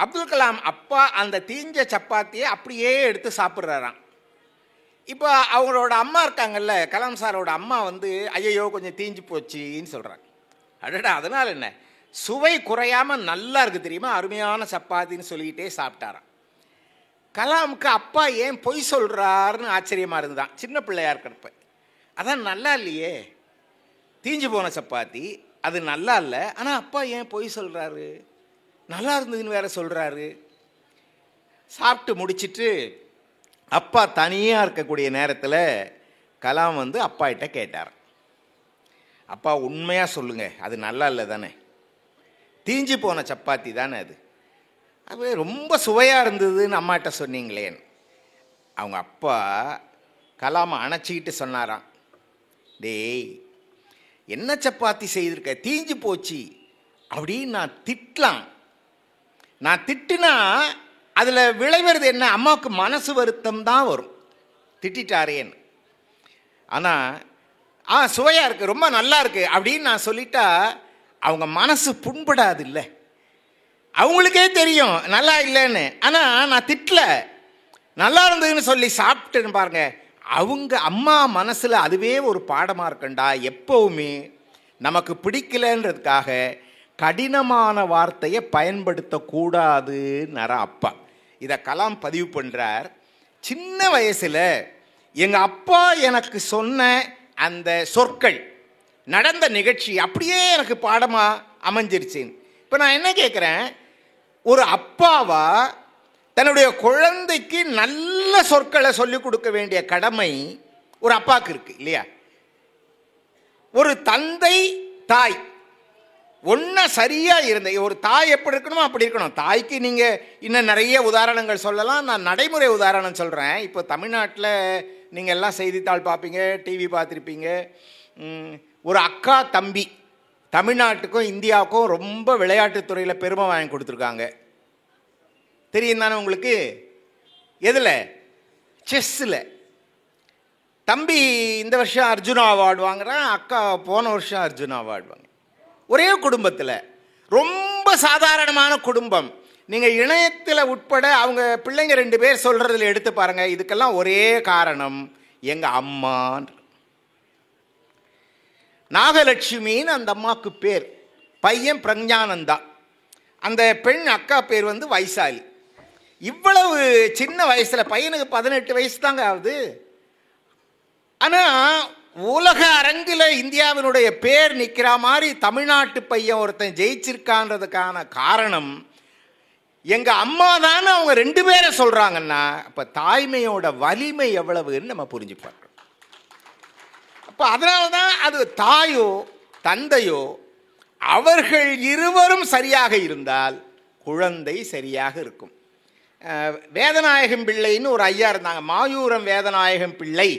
அப்துல் கலாம் அப்பா அந்த தீஞ்ச சப்பாத்தியை அப்படியே எடுத்து சாப்பிட்றாராம். இப்போ அவங்களோட அம்மா இருக்காங்கல்ல, கலாம் சாரோட அம்மா வந்து ஐயையோ கொஞ்சம் தீஞ்சு போச்சின்னு சொல்கிறாங்க. அடடா, அதனால் என்ன, சுவை குறையாமல் நல்லா இருக்குது தெரியுமா, அருமையான சப்பாத்தின்னு சொல்லிக்கிட்டே சாப்பிட்டாராம். கலாமுக்கு அப்பா ஏன் பொய் சொல்கிறாருன்னு ஆச்சரியமாக இருந்துதான், சின்ன பிள்ளையா இருக்கிறப்ப. அதான் நல்லா இல்லையே, தீஞ்சு போன சப்பாத்தி, அது நல்லா இல்லை, ஆனால் அப்பா ஏன் பொய் சொல்கிறாரு, நல்லா இருந்ததுன்னு வேற சொல்கிறாரு. சாப்பிட்டு முடிச்சிட்டு அப்பா தனியாக இருக்கக்கூடிய நேரத்தில் கலாம் வந்து அப்பா கிட்ட கேட்டார், அப்பா உண்மையாக சொல்லுங்கள், அது நல்லா இல்லை தானே, தீஞ்சு போன சப்பாத்தி தானே அது, அது ரொம்ப சுவையாக இருந்ததுன்னு அம்மாட்ட சொன்னீங்களேன்னு. அவங்க அப்பா கலாமை அணைச்சிக்கிட்டு சொன்னாராம், டேய் என்ன சப்பாத்தி செய்திருக்க, தீஞ்சு போச்சு அப்படின்னு நான் திட்டலாம், நான் திட்டுனா அதில் விளைவது என்ன, அம்மாவுக்கு மனசு வருத்தம் தான் வரும், திட்டாரேன்னு. ஆனால் சுவையாக இருக்குது, ரொம்ப நல்லா இருக்குது அப்படின்னு நான் சொல்லிட்டா அவங்க மனசு புண்படாது இல்லை, அவங்களுக்கே தெரியும் நல்லா இல்லைன்னு. ஆனால் நான் திட்டல, நல்லா இருந்ததுன்னு சொல்லி சாப்பிட்டுன்னு பாருங்க, அவங்க அம்மா மனசில் அதுவே ஒரு பாடமாக இருக்குண்டா. எப்போவுமே நமக்கு பிடிக்கலன்றதுக்காக கடினமான வார்த்தையை பயன்படுத்தக்கூடாதுன்னார அப்பா. இதை கலாம் பதிவு பண்ணுறார். சின்ன வயசில் எங்கள் அப்பா எனக்கு சொன்ன அந்த சொற்கள், நடந்த நிகழ்ச்சி அப்படியே எனக்கு பாடமாக அமைஞ்சிருச்சின்னு. இப்போ நான் என்ன கேட்குறேன், ஒரு அப்பாவா தன்னுடைய குழந்தைக்கு நல்ல சொற்களை சொல்லிக் கொடுக்க வேண்டிய கடமை ஒரு அப்பாவுக்கு இருக்குது இல்லையா? ஒரு தந்தை தாய் ஒன்றா சரியாக இருந்த ஒரு தாய் எப்படி இருக்கணுமோ அப்படி இருக்கணும். தாய்க்கு நீங்கள் இன்னும் நிறைய உதாரணங்கள் சொல்லலாம், நான் நடைமுறை உதாரணம் சொல்கிறேன். இப்போ தமிழ்நாட்டில் நீங்கள் எல்லாம் செய்தித்தாள் பார்ப்பீங்க, டிவி பார்த்துருப்பீங்க. ஒரு அக்கா தம்பி தமிழ்நாட்டுக்கும் இந்தியாவுக்கும் ரொம்ப விளையாட்டுத்துறையில் பெருமை வாங்கி கொடுத்துருக்காங்க. தெரியும் தானே உங்களுக்கு? எதில்? செஸ்ஸில். தம்பி இந்த வருஷம் அர்ஜுனா அவார்டு வாங்குறான், அக்கா போன வருஷம் அர்ஜுனா அவார்டு வாங்க. ஒரே குடும்பத்தில், ரொம்ப சாதாரணமான குடும்பம். நீங்கள் இணையத்தில் உட்பட அவங்க பிள்ளைங்க 2 பேர் சொல்கிறதுல எடுத்து பாருங்கள். இதுக்கெல்லாம் ஒரே காரணம் எங்கள் அம்மான். நாகலட்சுமின்னு அந்த அம்மாவுக்கு பேர், பையன் பிரஞானந்தா, அந்த பெண் அக்கா பேர் வந்து வைசாலி. இவ்வளவு சின்ன வயசில், பையனுக்கு 18 வயசு தாங்க ஆகுது. ஆனால் உலக அரங்கில் இந்தியாவினுடைய பேர் நிற்கிற மாதிரி தமிழ்நாட்டு பையன் ஒருத்தன் ஜெயிச்சிருக்கான்றதுக்கான காரணம் எங்கள் அம்மா தானே அவங்க 2 பேரை சொல்கிறாங்கன்னா, அப்போ தாய்மையோட வலிமை எவ்வளவுன்னு நம்ம புரிஞ்சு பார்க்கணும். அப்போ அதனால தான் அது தாயோ தந்தையோ அவர்கள் இருவரும் சரியாக இருந்தால் குழந்தை சரியாக இருக்கும். வேதநாயகம் பிள்ளைன்னு ஒரு ஐயா இருந்தாங்க, மாயூரம் வேதநாயகம் பிள்ளை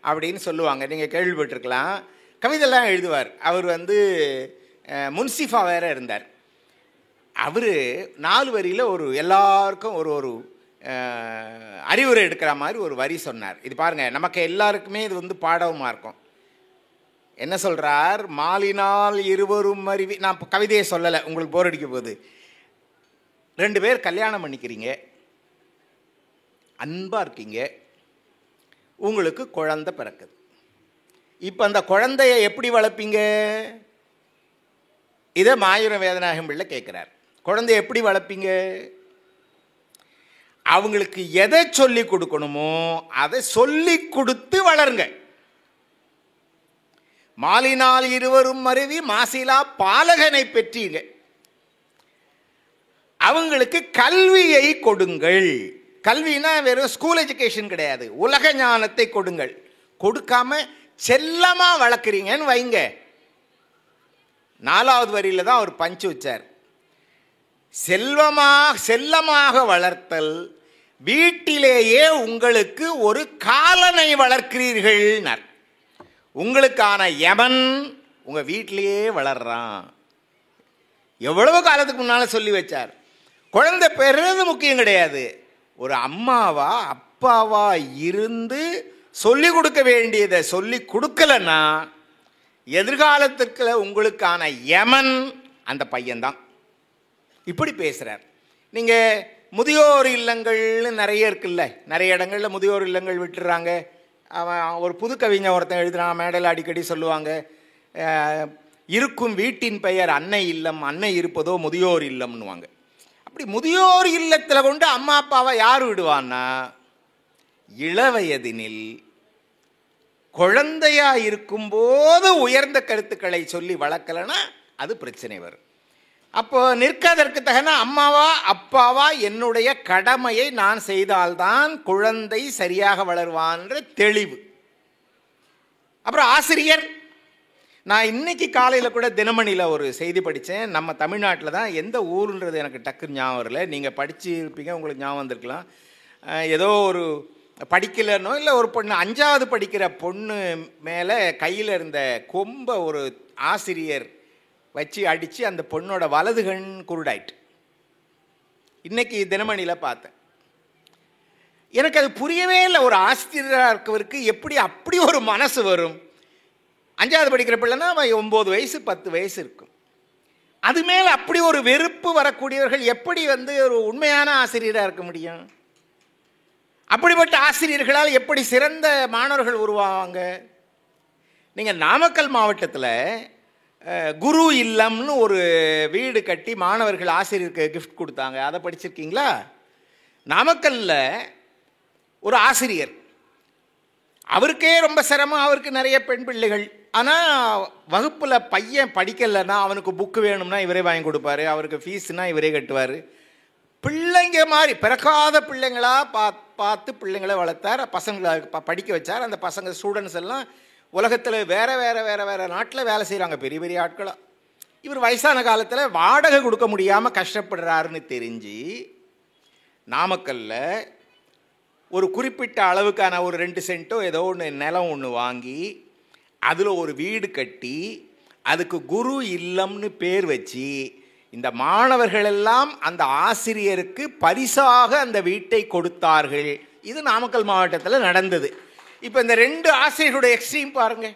அப்படின்னு சொல்லுவாங்க, நீங்கள் கேள்விப்பட்டிருக்கலாம். கவிதைலாம் எழுதுவார். அவர் வந்து முன்சிஃபா வேற இருந்தார். அவர் 4 வரியில் ஒரு எல்லாருக்கும் ஒரு ஒரு அறிவுரை எடுக்கிற மாதிரி ஒரு வரி சொன்னார். இது பாருங்கள், நமக்கு எல்லாருக்குமே இது வந்து பாடமாக இருக்கும். என்ன சொல்கிறார்? மாலினால் இருவரும் அறிவி, நான் கவிதையை சொல்லலை, உங்களுக்கு போர் அடிக்க போகுது. 2 பேர் கல்யாணம் பண்ணிக்கிறீங்க, அன்பாக இருக்கீங்க, உங்களுக்கு குழந்தை பிறக்குது. இப்போ அந்த குழந்தைய எப்படி வளர்ப்பீங்க? இதை மாயூரம் வேதநாயகம் பிள்ளை கேட்குறார். குழந்தைய எப்படி வளர்ப்பீங்க? அவங்களுக்கு எதை சொல்லி கொடுக்கணுமோ அதை சொல்லி கொடுத்து வளருங்க. மாலினால் இருவரும் மருவி மாசிலா பாலகனை பெற்றீங்க. அவங்களுக்கு கல்வியை கொடுங்கள். கல்வினா வெறும் ஸ்கூல் எஜுகேஷன் கிடையாது, உலக ஞானத்தை கொடுங்கள். கொடுக்காம செல்லமா வளர்க்குறீங்கன்னு வைங்க. 4வது வரியில தான் அவர் பஞ்சு வச்சார். செல்லமாக வளர்த்தல், வீட்டிலேயே உங்களுக்கு ஒரு காலனை வளர்க்கிறீர்கள். உங்களுக்கான யமன் உங்க வீட்டிலேயே வளர்றான். எவ்வளவு காலத்துக்கு முன்னால சொல்லி வச்சார். குழந்தை பெறுறது முக்கியம் கிடையாது, ஒரு அம்மாவா அப்பாவா இருந்து சொல்லி கொடுக்க வேண்டியதை சொல்லி கொடுக்கலன்னா எதிர்காலத்துக்கு உங்களுக்கான யமன் அந்த பையன்தான். இப்படி பேசுகிறார். நீங்கள் முதியோர் இல்லங்கள்னு நிறைய இருக்குல்ல, நிறைய இடங்களில் முதியோர் இல்லங்கள் விட்டுறாங்க. அவன் ஒரு புது கவிஞன் ஒருத்தன் எழுதுறான், மேடையில் அடிக்கடி சொல்லுவாங்க, இருக்கும் வீட்டின் பெயர் அன்னை இல்லம், அன்னை இருப்பதோ முதியோர் இல்லம்னுவாங்க. அப்படி முதியோர் இல்லத்தில் கொண்டு அம்மா அப்பாவை யார் விடுவான்னா, இளவயதினில் குழந்தையா இருக்கும்போது உயர்ந்த கருத்துக்களை சொல்லி வளர்க்கலைன்னா அது பிரச்சனை வரும். அப்போ நிற்காதற்கு தகன அம்மாவா அப்பாவா என்னுடைய கடமையை நான் செய்தால்தான் குழந்தை சரியாக வளருவான்ற தெளிவு. அப்புறம் ஆசிரியர், நான் இன்னைக்கு காலையில் கூட தினமணியில் ஒரு செய்தி படித்தேன். நம்ம தமிழ்நாட்டில் தான், எந்த ஊருன்றது எனக்கு டக்குன்னு ஞாபகம் வரல, நீங்கள் படிச்சிருப்பீங்க, உங்களுக்கு ஞாபகம் வந்திருக்கலாம். ஏதோ ஒரு படிக்கலன்னோ இல்லை, ஒரு பொண்ணு 5வது படிக்கிற பொண்ணு மேலே கையில் இருந்த கொம்பை ஒரு ஆசிரியர் வச்சு அடித்து அந்த பொண்ணோட வலது கண் குருடாயிட்டு. இன்னைக்கு தினமணியில் பார்த்தேன். எனக்கு அது புரியவே இல்லை. ஒரு ஆசிரியராக இருக்கவருக்கு எப்படி அப்படி ஒரு மனசு வரும்? 5வது படிக்கிற பிள்ளைன்னா 9 வயசு 10 வயசு இருக்கும். அது மேலே அப்படி ஒரு வெறுப்பு வரக்கூடியவர்கள் எப்படி ஒரு உண்மையான ஆசிரியராக இருக்க முடியும்? அப்படிப்பட்ட ஆசிரியர்களால் எப்படி சிறந்த மாணவர்கள் உருவாவாங்க? நீங்கள் நாமக்கல் மாவட்டத்தில் குரு இல்லம்னு ஒரு வீடு கட்டி மாணவர்கள் ஆசிரியருக்கு கிஃப்ட் கொடுத்தாங்க. அதை படிச்சிருக்கீங்களா? நாமக்கல்ல ஒரு ஆசிரியர், அவருக்கே ரொம்ப சிரமம், அவருக்கு நிறைய பெண் பிள்ளைகள். ஆனால் வகுப்பில் பையன் படிக்கலைன்னா அவனுக்கு புக்கு வேணும்னா இவரே வாங்கி கொடுப்பாரு, அவருக்கு ஃபீஸ்னா இவரே கட்டுவார். பிள்ளைங்க மாதிரி பிறக்காத பிள்ளைங்களா பார்த்து பிள்ளைங்களை வளர்த்தார், பசங்களை படிக்க வச்சார். அந்த பசங்க ஸ்டூடெண்ட்ஸ் எல்லாம் உலகத்தில் வேறு வேறு வேறு வேறு நாட்டில் வேலை செய்கிறாங்க, பெரிய பெரிய ஆட்களாக. இவர் வயசான காலத்தில் வாடகை கொடுக்க முடியாமல் கஷ்டப்படுறாருன்னு தெரிஞ்சு நாமக்கல்லில் ஒரு குறிப்பிட்ட அளவுக்கான ஒரு 2 சென்ட்டோ ஏதோ ஒன்று நிலம் ஒன்று வாங்கி அதில் ஒரு வீடு கட்டி அதுக்கு குரு இல்லம்னு பேர் வச்சு இந்த மாணவர்களெல்லாம் அந்த ஆசிரியருக்கு பரிசாக அந்த வீட்டை கொடுத்தார்கள். இது நாமக்கல் மாவட்டத்தில் நடந்தது. இப்போ இந்த 2 ஆசிரியர்களுடைய எக்ஸ்ட்ரீம் பாருங்க.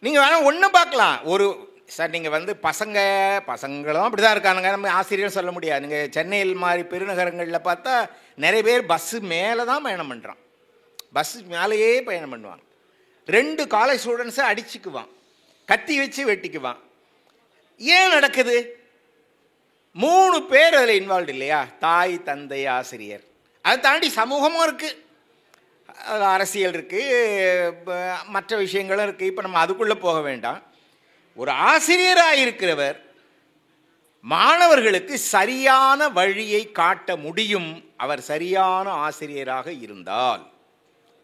நீங்கள் வேணால் ஒன்று பார்க்கலாம். ஒரு சார் நீங்கள் பசங்களும் அப்படி தான் இருக்கானுங்க, நம்ம ஆசிரியர் சொல்ல முடியாது. நீங்கள் சென்னையில் மாதிரி பெருநகரங்களில் பார்த்தா நிறைய பேர் பஸ்ஸு மேலே தான் பயணம் பண்ணுறான், பஸ்ஸு மேலேயே பயணம் பண்ணுவாங்க. 2 காலேஜ் ஸ்டூடெண்ட்ஸை அடிச்சுக்குவான், கத்தி வச்சு வெட்டிக்குவான். ஏன் நடக்குது? 3 பேர் அதில் இன்வால்வ் இல்லையா? தாய், தந்தை, ஆசிரியர். அதை தாண்டி சமூகமும் இருக்குது, அரசியல் இருக்குது, மற்ற விஷயங்களும் இருக்குது. இப்போ நம்ம அதுக்குள்ளே போக வேண்டாம். ஒரு ஆசிரியராக இருக்கிறவர் மாணவர்களுக்கு சரியான வழியை காட்ட முடியும், அவர் சரியான ஆசிரியராக இருந்தால்.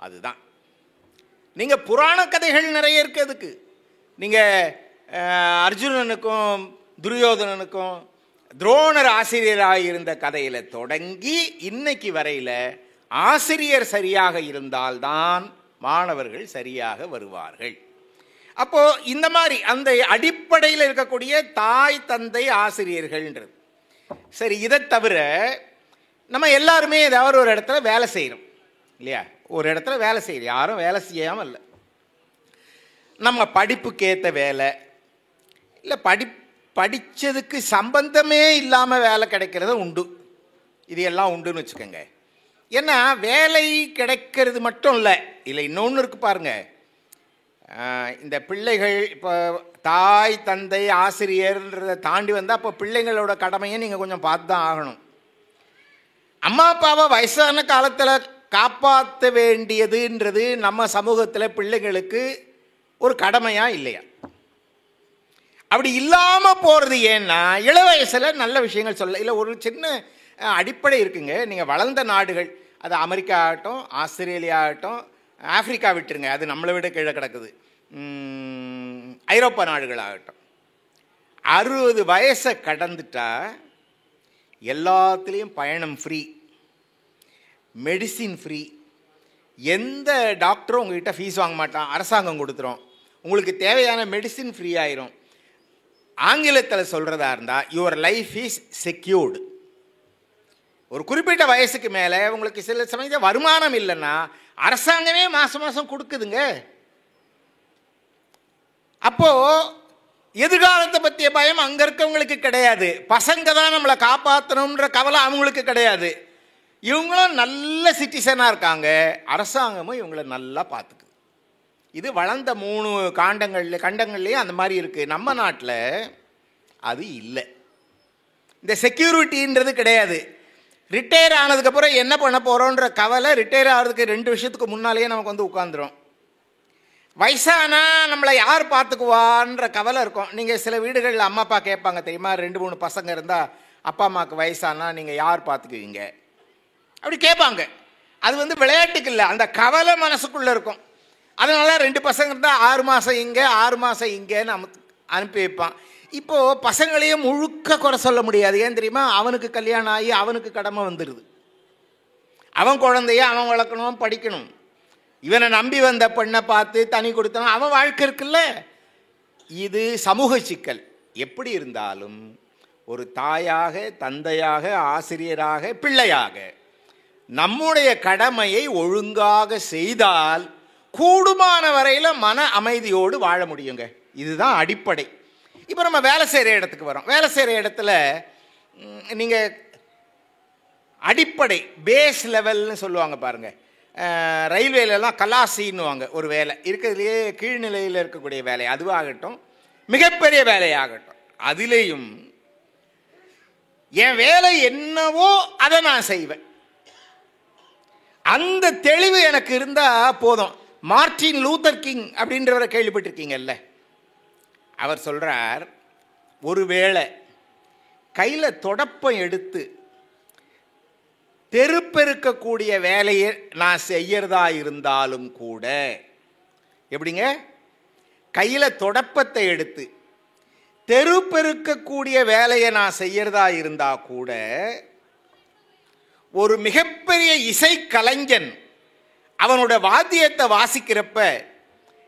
அதுதான். நீங்கள் புராண கதைகள் நிறைய இருக்குது அதுக்கு. நீங்கள் அர்ஜுனனுக்கும் துரியோதனனுக்கும் துரோணர் ஆசிரியராக இருந்த கதையில் தொடங்கி இன்னைக்கு வரையில் ஆசிரியர் சரியாக இருந்தால்தான் மாணவர்கள் சரியாக வருவார்கள். அப்போது இந்த மாதிரி அந்த அடிப்படையில் இருக்கக்கூடிய தாய், தந்தை, ஆசிரியர்கள்ன்றது சரி. இதை தவிர நம்ம எல்லாருமே ஏதாவது ஒரு இடத்துல வேலை செய்கிறோம் இல்லையா? ஒரு இடத்துல வேலை செய்கிறோம், யாரும் வேலை செய்யாமல் இல்லை. நம்ம படிப்புக்கேற்ற வேலை இல்லை, படித்ததுக்கு சம்பந்தமே இல்லாமல் வேலை கிடைக்கிறது உண்டு. இது எல்லாம் உண்டுன்னு வச்சுக்கோங்க. ஏன்னா வேலை கிடைக்கிறது மட்டும் இல்லை, இல்லை இன்னொன்று இருக்குது பாருங்கள். இந்த பிள்ளைகள் இப்போ தாய் தந்தை ஆசிரியர்ன்றதை தாண்டி வந்தால் அப்போ பிள்ளைங்களோட கடமையை நீங்கள் கொஞ்சம் பார்த்து தான் ஆகணும். அம்மா அப்பாவை வயசான காலத்தில் காப்பாற்ற வேண்டியதுன்றது நம்ம சமூகத்தில் பிள்ளைங்களுக்கு ஒரு கடமையா இல்லையா? அப்படி இல்லாமல் போகிறது ஏன்னா இள வயசில் நல்ல விஷயங்கள் சொல்ல இல்லை. ஒரு சின்ன அடிப்படை இருக்குங்க. நீங்கள் வளர்ந்த நாடுகள், அது அமெரிக்கா ஆகட்டும், ஆஸ்திரேலியா ஆகட்டும், ஆப்பிரிக்கா விட்டுருங்க, அது நம்மளை விட கீழே கிடக்குது, ஐரோப்பா நாடுகளாகட்டும், 60 வயசை கடந்துட்டா எல்லாத்துலேயும் பயணம் ஃப்ரீ, மெடிசின் ஃப்ரீ, எந்த டாக்டரும் உங்கள்கிட்ட ஃபீஸ் வாங்க மாட்டான், அரசாங்கம் கொடுத்துரும், உங்களுக்கு தேவையான மெடிசின் ஃப்ரீ ஆயிரும். ஆங்கிலத்தில் சொல்கிறதா இருந்தால் யுவர் லைஃப் இஸ் செக்யூர்டு. ஒரு குறிப்பிட்ட வயசுக்கு மேலே உங்களுக்கு சில சமயத்தில் வருமானம் இல்லைன்னா அரசாங்கமே மாதம் மாதம் கொடுக்குதுங்க. அப்போது எதிர்காலத்தை பற்றிய பயம் அங்கே இருக்கவங்களுக்கு கிடையாது. பசங்க தான் நம்மளை காப்பாற்றணுன்ற கவலை அவங்களுக்கு கிடையாது. இவங்களும் நல்ல சிட்டிசனாக இருக்காங்க, அரசாங்கமும் இவங்களை நல்லா பார்த்துக்குது. இது வளர்ந்த 3 கண்டங்கள்லேயும் அந்த மாதிரி இருக்குது. நம்ம நாட்டில் அது இல்லை. இந்த செக்யூரிட்டின்றது கிடையாது. ரிட்டையர் ஆனதுக்கப்புறம் என்ன பண்ண போகிறோன்ற கவலை ரிட்டையர் ஆகிறதுக்கு 2 வருஷத்துக்கு முன்னாலேயே நமக்கு வந்து உட்காந்துரும். வயசானா நம்மளை யார் பார்த்துக்குவான்ற கவலை இருக்கும். நீங்கள் சில வீடுகளில் அம்மா அப்பா கேட்பாங்க தெரியுமா, 2-3 பசங்க இருந்தால் அப்பா அம்மாவுக்கு வயசானா நீங்கள் யார் பார்த்துக்குவீங்க அப்படி கேட்பாங்க. அது வந்து விளையாட்டுக்கு இல்லை, அந்த கவலை மனசுக்குள்ளே இருக்கும். அதனால 2 பசங்க இருந்தால் 6 மாதம் இங்கே 6 மாதம் இங்கேன்னு அனுப்பி வைப்பான். இப்போது பசங்களையும் முழுக்க குறை சொல்ல முடியாது. ஏன் தெரியுமா, அவனுக்கு கல்யாணம் ஆகி அவனுக்கு கடமை வந்துடுது. அவன் குழந்தைய அவன் வளர்க்கணும், படிக்கணும். இவனை நம்பி வந்த பெண்ணை பார்த்து தனி கொடுத்தவன் அவன் வாழ்க்கை இருக்குல்ல. இது சமூக சிக்கல். எப்படி இருந்தாலும் ஒரு தாயாக, தந்தையாக, ஆசிரியராக, பிள்ளையாக நம்முடைய கடமையை ஒழுங்காக செய்தால் கூடுமான வரையில் மன அமைதியோடு வாழ முடியுங்க. இதுதான் அடிப்படை. இப்போ நம்ம வேலை செய்கிற இடத்துக்கு வரோம். வேலை செய்கிற இடத்துல நீங்கள் அடிப்படை பேஸ் லெவல்னு சொல்லுவாங்க பாருங்கள். ரயில்வேலெலாம் கலாசின்னுவாங்க. ஒரு வேலை இருக்கிறதுலையே கீழ்நிலையில் இருக்கக்கூடிய வேலை அதுவாகட்டும், மிகப்பெரிய வேலையாகட்டும், அதிலேயும் என் வேலை என்னவோ அதை நான் செய்வேன். அந்த தெளிவு எனக்கு இருந்தால் போதும். மார்ட்டின் லூத்தர் கிங் அப்படின்றவரை கேள்விப்பட்டிருக்கீங்கல்ல, அவர் சொல்கிறார், ஒருவேளை கையில் தொடப்பம் எடுத்து தெருப்பெருக்கக்கூடிய வேலையை நான் செய்யறதா இருந்தாலும் கூட, எப்படிங்க, கையில் தொடப்பத்தை எடுத்து தெருப்பெருக்கக்கூடிய வேலையை நான் செய்யறதா இருந்தால் கூட ஒரு மிகப்பெரிய இசைக்கலைஞன் அவனோட வாத்தியத்தை வாசிக்கிறப்ப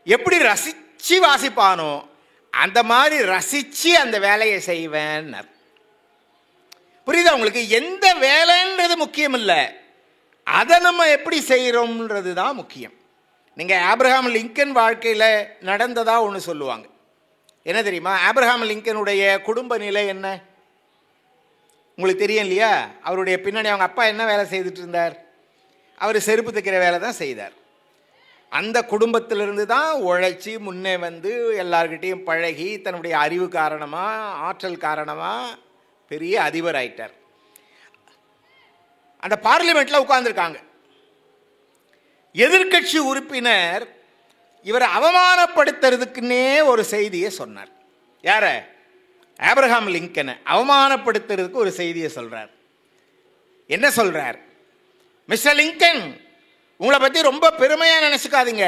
எப்படி ரசித்து வாசிப்பானோ அந்த மாதிரி ரசித்து அந்த வேலையை செய்வேன். புரியுதா உங்களுக்கு? எந்த வேலைன்றது முக்கியம் இல்லை, அதை நம்ம எப்படி செய்கிறோம்ன்றது தான் முக்கியம். நீங்கள் ஆப்ரஹாம் லிங்கன் வாழ்க்கையில் நடந்ததாக ஒன்று சொல்லுவாங்க. என்ன தெரியுமா? ஆப்ரஹாம் லிங்கனுடைய குடும்ப நிலை என்ன உங்களுக்கு தெரியும் இல்லையா? அவருடைய பின்னணி, அவங்க அப்பா என்ன வேலை செய்துட்டு இருந்தார்? அவர் செருப்பு தைக்கிற வேலை தான் செய்தார். அந்த குடும்பத்திலிருந்து தான் உழைச்சி முன்னே வந்து எல்லார்கிட்டையும் பழகி தன்னுடைய அறிவு காரணமாக, ஆற்றல் காரணமாக பெரிய அதிபர் ஆயிட்டார். அந்த பார்லிமெண்ட்டில் உட்கார்ந்துருக்காங்க. எதிர்கட்சி உறுப்பினர் இவரை அவமானப்படுத்துறதுக்குன்னே ஒரு செய்தியை சொன்னார். யார? ஆப்ரஹாம் லிங்கனை அவமானப்படுத்துறதுக்கு ஒரு செய்தியை சொல்கிறார். என்ன சொல்கிறார்? மிஸ்டர் லிங்கன், உங்களை பற்றி ரொம்ப பெருமையாக நினச்சிக்காதீங்க.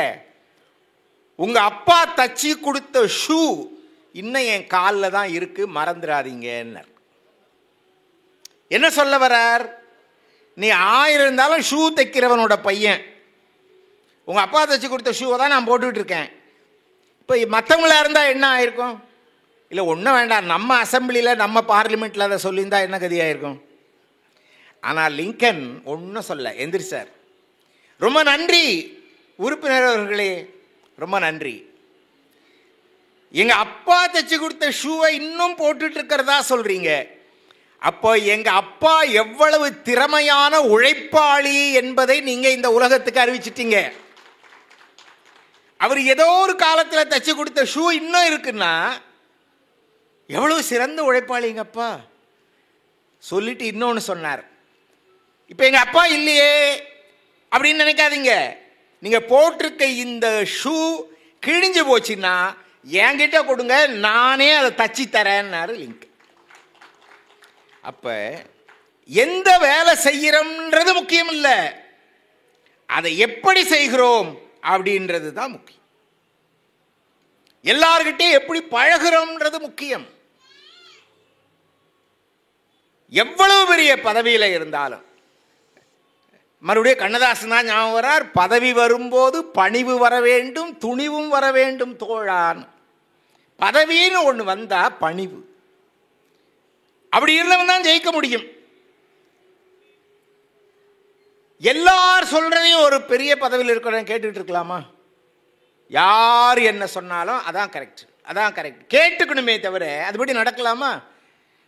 உங்கள் அப்பா தச்சு கொடுத்த ஷூ இன்னும் என் காலில் தான் இருக்குது, மறந்துடாதீங்கன்னார். என்ன சொல்ல வரார்? நீ 1000 இருந்தாலும் ஷூ தைக்கிறவனோட பையன். உங்கள் அப்பா தைச்சி கொடுத்த ஷூவை தான் நான் போட்டுக்கிட்டு இருக்கேன். இப்போ மற்றவங்களா இருந்தால் என்ன ஆயிருக்கும்? இல்லை ஒன்றும் வேண்டாம், நம்ம அசம்பிளியில் நம்ம பார்லிமெண்ட்டில் அதை சொல்லியிருந்தால் என்ன கதியாயிருக்கும்? ஆனால் லிங்கன் ஒன்றும் சொல்ல, எந்திரிச்சார். ரொம்ப நன்றி உறுப்பினர் அவர்களே, ரொம்ப நன்றி. எங்கள் அப்பா தைச்சி கொடுத்த ஷூவை இன்னும் போட்டுட்டு இருக்கிறதா சொல்கிறீங்க. அப்போ எங்கள் அப்பா எவ்வளவு திறமையான உழைப்பாளி என்பதை நீங்கள் இந்த உலகத்துக்கு அறிவிச்சிட்டீங்க. அவர் ஏதோ ஒரு காலத்தில் தச்சு கொடுத்த ஷூ இன்னும் இருக்குன்னா எவ்வளவு சிறந்த உழைப்பாளிங்கப்பா. சொல்லிட்டு இன்னொன்று சொன்னார், இப்போ எங்கள் அப்பா இல்லையே அப்படின்னு நினைக்காதீங்க, நீங்கள் போட்டிருக்க இந்த ஷூ கிழிஞ்சு போச்சுன்னா என்கிட்ட கொடுங்க, நானே அதை தச்சு தரேன்னாரு லிங்க். அப்போ எந்த வேலை செய்கிறோம்ன்றது முக்கியம் இல்லை, அதை எப்படி செய்கிறோம் அப்படின்றது தான் முக்கியம். எல்லார்கிட்டையும் எப்படி பழகிறோம்ன்றது முக்கியம். எவ்வளவு பெரிய பதவியில் இருந்தாலும், மறுபடியும் கண்ணதாசன் தான் ஞாபகம் வரார், பதவி வரும்போது பணிவு வர வேண்டும், துணிவும் வர வேண்டும் தோழான். பதவின்னு ஒன்று வந்தா பணிவு, அப்படி இருந்தவன் தான் ஜெயிக்க முடியும். எல்லார் சொல்றதையும் ஒரு பெரிய பதவியில் இருக்கிறவன் கேட்டுக்கிட்டு இருக்கலாமா? யார் என்ன சொன்னாலும் அதான் கரெக்ட், அதான் கரெக்ட் கேட்டுக்கணுமே தவிர அதுபடி நடக்கலாமா?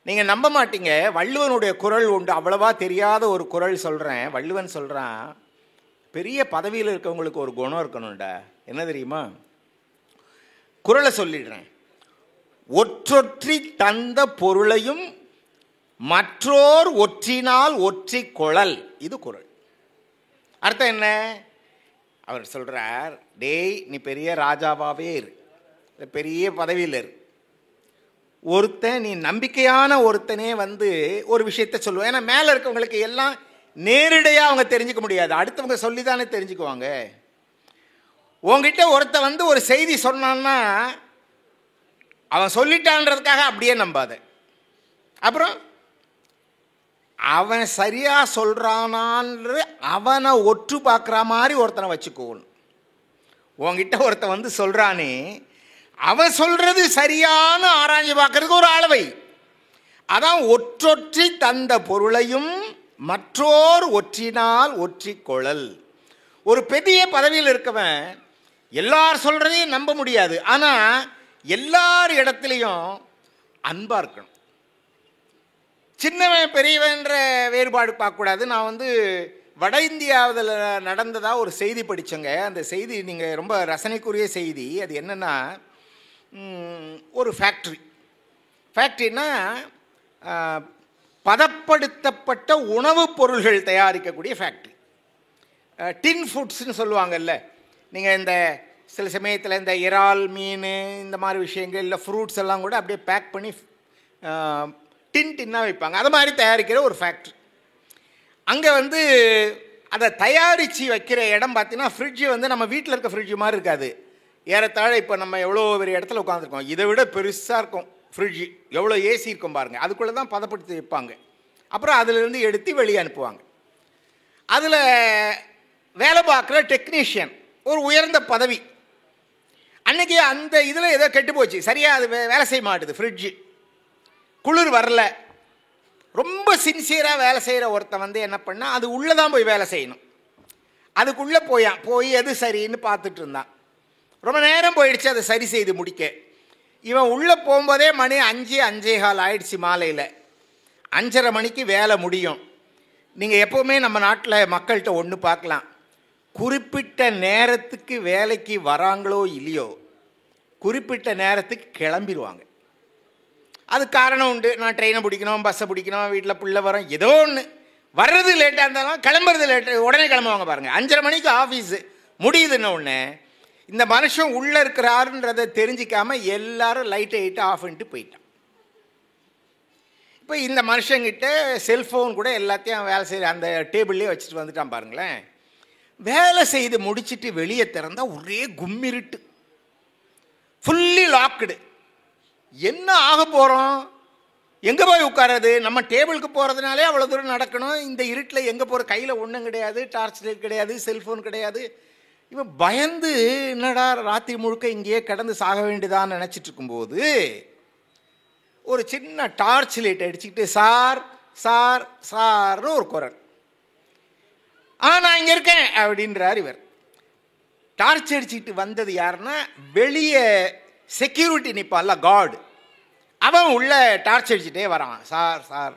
நீங்கள் நம்ப மாட்டீங்க, வள்ளுவனுடைய குறள் உண்டு, அவ்வளவா தெரியாத ஒரு குறள் சொல்கிறேன். வள்ளுவன் சொல்கிறான், பெரிய பதவியில் இருக்கவங்களுக்கு ஒரு குணம் இருக்கணும்டா. என்ன தெரியுமா? குறளை சொல்லிடுறேன். ஒற்றொற்றி தந்த பொருளையும் மற்றோர் ஒற்றினால் ஒற்றி கொளல். இது குறள். அர்த்தம் என்ன? அவர் சொல்கிறார், டேய் நீ பெரிய ராஜாவாகவே இரு, பெரிய பதவியில் இரு, ஒருத்தன் நீ நம்பிக்கையான ஒருத்தனே வந்து ஒரு விஷயத்த சொல்லுவேன். ஏன்னா மேலே இருக்கவங்களுக்கு எல்லாம் நேரடியாக அவங்க தெரிஞ்சுக்க முடியாது, அடுத்தவங்க சொல்லி தானே தெரிஞ்சுக்குவாங்க. உங்ககிட்ட ஒருத்தன் வந்து ஒரு செய்தி சொன்னான்னா அவன் சொல்லிட்டான்றதுக்காக அப்படியே நம்பாத. அப்புறம் அவன் சரியா சொல்றானான்னு அவனை ஒற்று பார்க்குற மாதிரி ஒருத்தனை வச்சுக்கோணும். உங்ககிட்ட ஒருத்தன் வந்து சொல்றானே, அவன் சொல்றது சரியான ஆராய்ச்சி பார்க்கறதுக்கு ஒரு அளவை. அதான் ஒற்றொற்றி தந்த பொருளையும் மற்றோர் ஒற்றினால் ஒற்றி கொளல். ஒரு பெரிய பதவியில் இருக்கவன் எல்லார் சொல்றதையும் நம்ப முடியாது, ஆனால் எல்லார் இடத்துலையும் அன்பா இருக்கணும். சின்னவன் பெரியவன்ற வேறுபாடு பார்க்கக்கூடாது. நான் வந்து வட இந்தியாவில் நடந்ததாக ஒரு செய்தி படித்தேங்க. அந்த செய்தி நீங்கள் ரொம்ப ரசனைக்குரிய செய்தி. அது என்னென்னா, ஒரு ஃபேக்ட்ரினா பதப்படுத்தப்பட்ட உணவுப் பொருள்கள் தயாரிக்கக்கூடிய ஃபேக்ட்ரி. டின் ஃபுட்ஸ்னு சொல்லுவாங்கல்ல. நீங்கள் இந்த சில சமயத்தில் இந்த இறால், மீன், இந்த மாதிரி விஷயங்கள், இல்லை ஃப்ரூட்ஸ் எல்லாம் கூட அப்படியே பேக் பண்ணி டின்னாக வைப்பாங்க. அது மாதிரி தயாரிக்கிற ஒரு ஃபேக்ட்ரி. அங்கே வந்து அதை தயாரித்து வைக்கிற இடம் பார்த்தீங்கன்னா, ஃப்ரிட்ஜு வந்து நம்ம வீட்டில் இருக்க ஃப்ரிட்ஜு மாதிரி இருக்காது. ஏறத்தாழ இப்போ நம்ம எவ்வளோ பெரிய இடத்துல உட்காந்துருக்கோம், இதை விட பெருசாக இருக்கும் ஃப்ரிட்ஜு. எவ்வளோ ஏசி இருக்கும் பாருங்கள். அதுக்குள்ளே தான் பதப்படுத்தி வைப்பாங்க. அப்புறம் அதிலிருந்து எடுத்து வெளியே அனுப்புவாங்க. அதில் வேலை பார்க்குற டெக்னீஷியன் ஒரு உயர்ந்த பதவி. அன்றைக்கி அந்த இதில் ஏதோ கெட்டு போச்சு, சரியாக அது வேலை செய்ய மாட்டுது ஃப்ரிட்ஜு, குளிர் வரல. ரொம்ப சின்சியராக வேலை செய்கிற ஒருத்தன் வந்து என்ன பண்ணால், அது உள்ளே தான் போய் வேலை செய்யணும். அதுக்குள்ளே போய் எது சரின்னு பார்த்துட்டு இருந்தான். ரொம்ப நேரம் போயிடுச்சு அதை சரி செய்து முடிக்க. இவன் உள்ளே போகும்போதே மணி 5:45 ஆயிடுச்சு. மாலையில் 5:30 மணிக்கு வேலை முடியும். நீங்கள் எப்போவுமே நம்ம நாட்டில் மக்கள்கிட்ட ஒன்று பார்க்கலாம், குறிப்பிட்ட நேரத்துக்கு வேலைக்கு வராங்களோ இல்லையோ, குறிப்பிட்ட நேரத்துக்கு கிளம்பிடுவாங்க. அது காரணம் உண்டு. நான் ட்ரெயினை பிடிக்கணும், பஸ்ஸை பிடிக்கணும், வீட்டில் பிள்ளை வரும், ஏதோ ஒன்று. வர்றது லேட்டாக இருந்தாலும் கிளம்புறது லேட்டு, உடனே கிளம்புவாங்க பாருங்கள். 5:30 மணிக்கு ஆஃபீஸு முடியுதுன்னு ஒன்று, இந்த மனுஷன் உள்ளே இருக்கிறாருன்றதை தெரிஞ்சிக்காமல் எல்லாரும் லைட்டை ஆஃப் பண்ணிட்டு போயிட்டான். இப்போ இந்த மனுஷங்கிட்ட செல்ஃபோன் கூட எல்லாத்தையும் வேலை செய்கிற அந்த டேபிள்லேயே வச்சுட்டு வந்துட்டான் பாருங்களேன். வேலை செய்து முடிச்சுட்டு வெளியே திறந்தால் ஒரே கும்மிருட்டு, ஃபுல்லி லாக்டு. என்ன ஆக போகிறோம், எங்கே போய் உட்காரது? நம்ம டேபிளுக்கு போகிறதுனாலே அவ்வளோ தூரம் நடக்கணும். இந்த இருட்டில் எங்கே போகிற? கையில் ஒன்றும் கிடையாது, டார்ச் லைட் கிடையாது, செல்ஃபோன் கிடையாது. இவன் பயந்து என்னடா ராத்திரி முழுக்க இங்கேயே கிடந்து சாக வேண்டியதான்னு நினச்சிட்டு இருக்கும்போது ஒரு சின்ன டார்ச் லைட் அடிச்சுக்கிட்டு சார் சார் சார்னு ஒரு குரல். நான் இங்கே இருக்கேன் அப்படின்றார் இவர். டார்ச் அடிச்சுக்கிட்டு வந்தது யாருன்னா, வெளியே செக்யூரிட்டி நிற்பான்ல, கார்டு, அவன் உள்ள டார்ச் அடிச்சுட்டே வரான். சார் சார்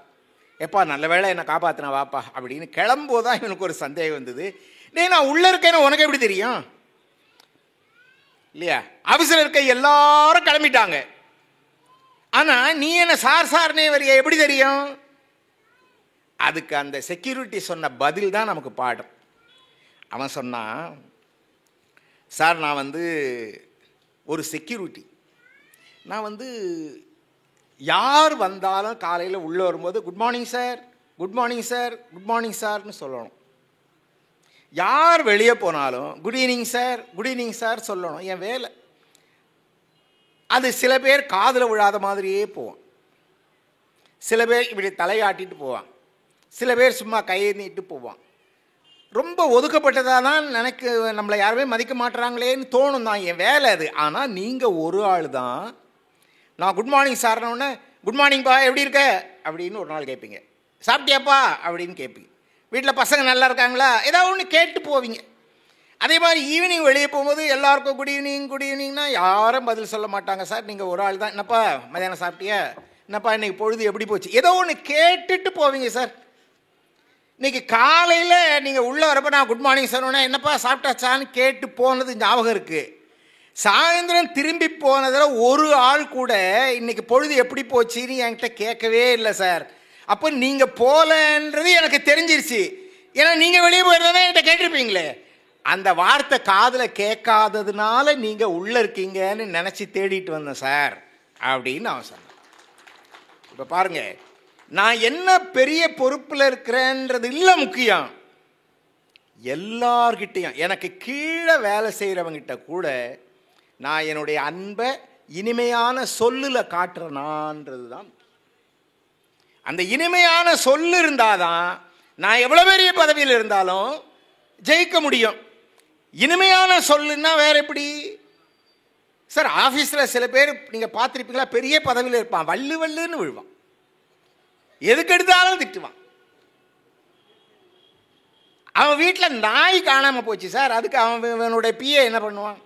எப்பா நல்ல வேளை என்னை காப்பாற்றின வாப்பா அப்படின்னு கிளம்போதான் இவனுக்கு ஒரு சந்தேகம் வந்தது. நான் உள்ளே இருக்கேன்னு உனக்கு எப்படி தெரியும்? இல்லையா? ஆஃபீஸில் இருக்க எல்லாரும் கிளம்பிட்டாங்க. ஆனால் நீ என்ன சார் சார்னே வரியா, எப்படி தெரியும்? அதுக்கு அந்த செக்யூரிட்டி சொன்ன பதில் தான் நமக்கு பாடம். அவன் சொன்னான், சார் நான் ஒரு செக்யூரிட்டி, நான் யார் வந்தாலும் காலையில் உள்ளே வரும்போது good morning sir, good morning sir, good morning சார்னு சொல்லணும். யார் வெளியே போனாலும் good evening sir, good evening sir சொல்லணும். என் வேலை அது. சில பேர் காதில் விழாத மாதிரியே போவான், சில பேர் இப்படி தலையாட்டிட்டு போவான், சில பேர் சும்மா கையை நீட்டு போவான். ரொம்ப ஒதுக்கப்பட்டதாக தான் நம்மளை யாருமே மதிக்க மாட்டுறாங்களேன்னு தோணும் தான். என் வேலை அது. ஆனால் நீங்கள் ஒரு ஆள் தான், நான் குட் மார்னிங் சார்னோடனே குட் மார்னிங்ப்பா எப்படி இருக்க அப்படின்னு ஒரு நாள் கேட்பீங்க. சாப்பிட்டியாப்பா அப்படின்னு கேட்பீங்க. வீட்டில் பசங்க நல்லா இருக்காங்களா ஏதாவது ஒன்று கேட்டு போவீங்க. அதே மாதிரி ஈவினிங் வெளியே போகும்போது எல்லாருக்கும் குட் ஈவினிங் குட் ஈவினிங்னா யாரும் பதில் சொல்ல மாட்டாங்க. சார் நீங்கள் ஒரு ஆள் தான், என்னப்பா மதியானம் சாப்பிட்டியா, என்னப்பா இன்றைக்கி பொழுது எப்படி போச்சு, ஏதோ ஒன்று கேட்டுட்டு போவீங்க. சார் இன்றைக்கி காலையில் நீங்கள் உள்ளே வரப்போ நான் குட் மார்னிங் சொன்னோன்னே என்னப்பா சாப்பிட்டாச்சான்னு கேட்டு போனது ஞாபகம் இருக்குது. சாயந்தரம் திரும்பி போனதில் ஒரு ஆள் கூட இன்றைக்கி பொழுது எப்படி போச்சுன்னு என்கிட்ட கேட்கவே இல்லை சார். அப்போ நீங்கள் போகலன்றது எனக்கு தெரிஞ்சிருச்சு. ஏன்னா நீங்கள் வெளியே போயிருந்தா என்கிட்ட கேட்டிருப்பீங்களே. அந்த வார்த்தை காதில் கேட்காததுனால நீங்கள் உள்ளே இருக்கீங்கன்னு நினச்சி தேடிட்டு வந்தேன் சார் அப்படின்னு அவன் சொன்னான். இப்போ பாருங்கள், நான் என்ன பெரிய பொறுப்பில் இருக்கிறேன்றது இல்லை முக்கியம். எல்லார்கிட்டையும் எனக்கு கீழே வேலை செய்கிறவங்கிட்ட கூட நான் என்னுடைய அன்பை இனிமையான சொல்லில் காட்டுறேனான்றது தான். அந்த இனிமையான சொல்லு இருந்தால் தான் நான் எவ்வளோ பெரிய பதவியில் இருந்தாலும் ஜெயிக்க முடியும். இனிமையான சொல்லுன்னா வேற எப்படி சார்? ஆஃபீஸில் சில பேர் நீங்கள் பார்த்துருப்பீங்களா, பெரிய பதவியில் இருப்பான், வள்ளு வள்ளுன்னு விழுவான், எதுக்கு எடுத்தாலும் திட்டுவான். அவன் வீட்டில் நாய் காணாமல் போச்சு சார், அதுக்கு அவனுடைய பிஏ என்ன பண்ணுவான்,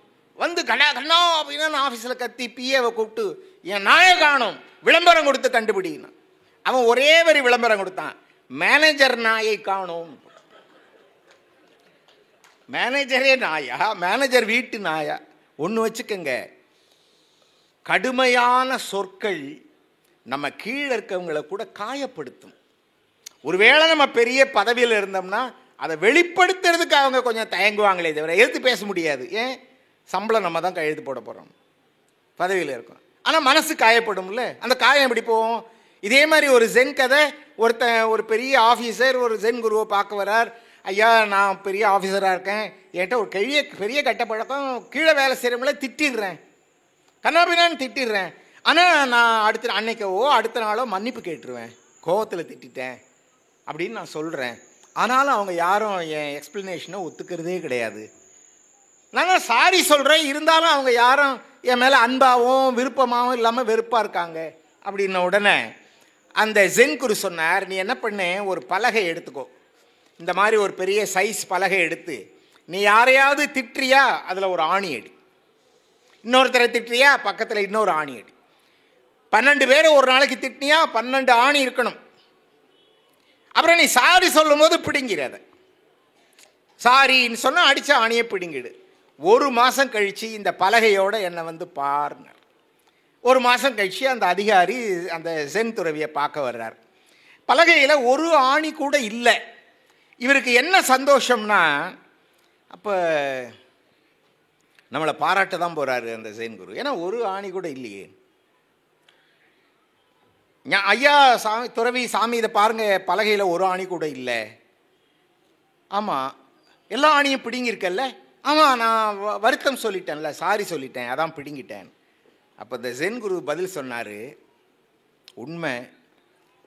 கண்ணா அப்படின்னா ஆஃபீஸில் கத்தி பிஏவை கூப்பிட்டு என் நாயை காணும் விளம்பரம் கொடுத்து கண்டுபிடிக்கணும். அவன் ஒரே வரி விளம்பரம் கொடுத்தான், மேனேஜர் நாயை காணும். மேனேஜரே நாயா, மேனேஜர் வீட்டு நாயா? ஒன்று வச்சுக்கோங்க, கடுமையான சொற்கள் நம்ம கீழே இருக்கவங்களை கூட காயப்படுத்தும். ஒருவேளை நம்ம பெரிய பதவியில் இருந்தோம்னா அதை வெளிப்படுத்துறதுக்கு அவங்க கொஞ்சம் தயங்குவாங்களே தவிர எதிர்த்து பேச முடியாது. ஏன்? சம்பளம் நம்ம தான் கையெழுத்து போட போகிறோம், பதவியில் இருக்கோம். ஆனால் மனசு காயப்படும்ல, அந்த காயம் எப்படி போகும்? இதே மாதிரி ஒரு ஜென் கதை. ஒரு பெரிய ஆஃபீஸர் ஒரு ஜென் குருவை பார்க்க வரார். ஐயா நான் பெரிய ஆஃபீஸராக இருக்கேன், என்கிட்ட ஒரு பெரிய கெட்ட பழக்கம், கீழே வேலை செய்கிறவங்கள திட்டிடுறேன், கண்ணாபின்னான்னு திட்டிடுறேன். ஆனால் நான் அடுத்த நாளோ மன்னிப்பு கேட்டுருவேன், கோவத்தில் திட்டேன் அப்படின்னு நான் சொல்கிறேன். ஆனாலும் அவங்க யாரும் என் எக்ஸ்ப்ளனேஷனை ஒத்துக்கிறதே கிடையாது. நான் சாரி சொல்கிறேன், இருந்தாலும் அவங்க யாரும் என் மேலே அன்பாகவும் விருப்பமாகவும் இல்லாமல் வெறுப்பாக இருக்காங்க. அப்படின்ன உடனே அந்த ஜென் குரு சொன்னார், நீ என்ன பண்ணு, ஒரு பலகை எடுத்துக்கோ, இந்த மாதிரி ஒரு பெரிய சைஸ் பலகை எடுத்து நீ யாரையாவது திட்டுறியா அதில் ஒரு ஆணி அடி, இன்னொருத்தரை திட்டுறியா பக்கத்தில் இன்னொரு ஆணி அடி, 12 பேரை ஒரு நாளைக்கு திட்டினியா 12 ஆணி இருக்கணும். அப்புறம் நீ சாரி சொல்லும் போது பிடுங்கிறத, சாரின்னு சொன்னால் அடித்த ஆணியை பிடுங்கிடு. 1 மாதம் கழித்து இந்த பலகையோடு என்னை பாருனார். 1 மாதம் கழித்து அந்த அதிகாரி அந்த ஜென் துறவியை பார்க்க வர்றார். பலகையில் ஒரு ஆணி கூட இல்லை. இவருக்கு என்ன சந்தோஷம்னா, அப்போ நம்மளை பாராட்ட தான் போகிறாரு அந்த ஜெயின் குரு, ஏன்னா ஒரு ஆணி கூட இல்லையே. ஐயா சாமி துறவி சாமி இதை பாருங்கள், பலகையில் ஒரு ஆணி கூட இல்லை. ஆமாம், எல்லா ஆணியும் பிடுங்கியிருக்கல்ல. ஆமாம், நான் வருத்தம் சொல்லிட்டேன்ல, சாரி சொல்லிட்டேன், அதான் பிடுங்கிட்டேன். அப்போ இந்த ஜென் குரு பதில் சொன்னார், உண்மை,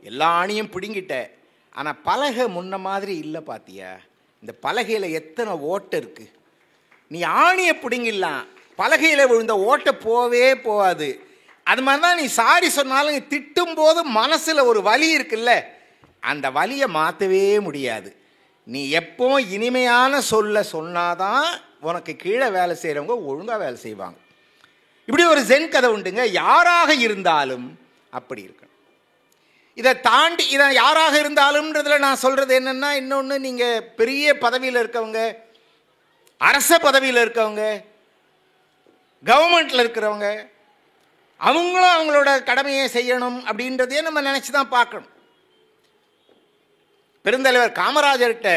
எல்லா ஆணியும் பிடுங்கிட்ட, ஆனால் பலகை முன்ன மாதிரி இல்லை பார்த்தியா, இந்த பலகையில் எத்தனை ஓட்டை இருக்குது. நீ ஆணியை பிடுங்கிடலாம், பலகையில் விழுந்த ஓட்டை போவே போகாது. அது மாதிரி தான் நீ சாரி சொன்னாலும் நீ திட்டும் போது மனசில் ஒரு வலி இருக்குல்ல, அந்த வலியை மாற்றவே முடியாது. நீ எப்போ இனிமையான சொல்ல சொன்னாதான் உனக்கு கீழே வேலை செய்கிறவங்க ஒழுங்காக வேலை செய்வாங்க. இப்படி ஒரு ஜென் கதை உண்டுங்க. யாராக இருந்தாலும் அப்படி இருக்கணும். இதை தாண்டி இதை யாராக இருந்தாலும்ன்றதில் நான் சொல்கிறது என்னென்னா, இன்னொன்று, நீங்கள் பெரிய பதவியில் இருக்கவங்க, அரச பதவியில் இருக்கவங்க, கவர்மெண்ட்டில் இருக்கிறவங்க அவங்களும் அவங்களோட கடமையை செய்யணும் அப்படின்றதையே நம்ம நினச்சி தான் பார்க்கணும். பெருந்தலைவர் காமராஜர்கிட்ட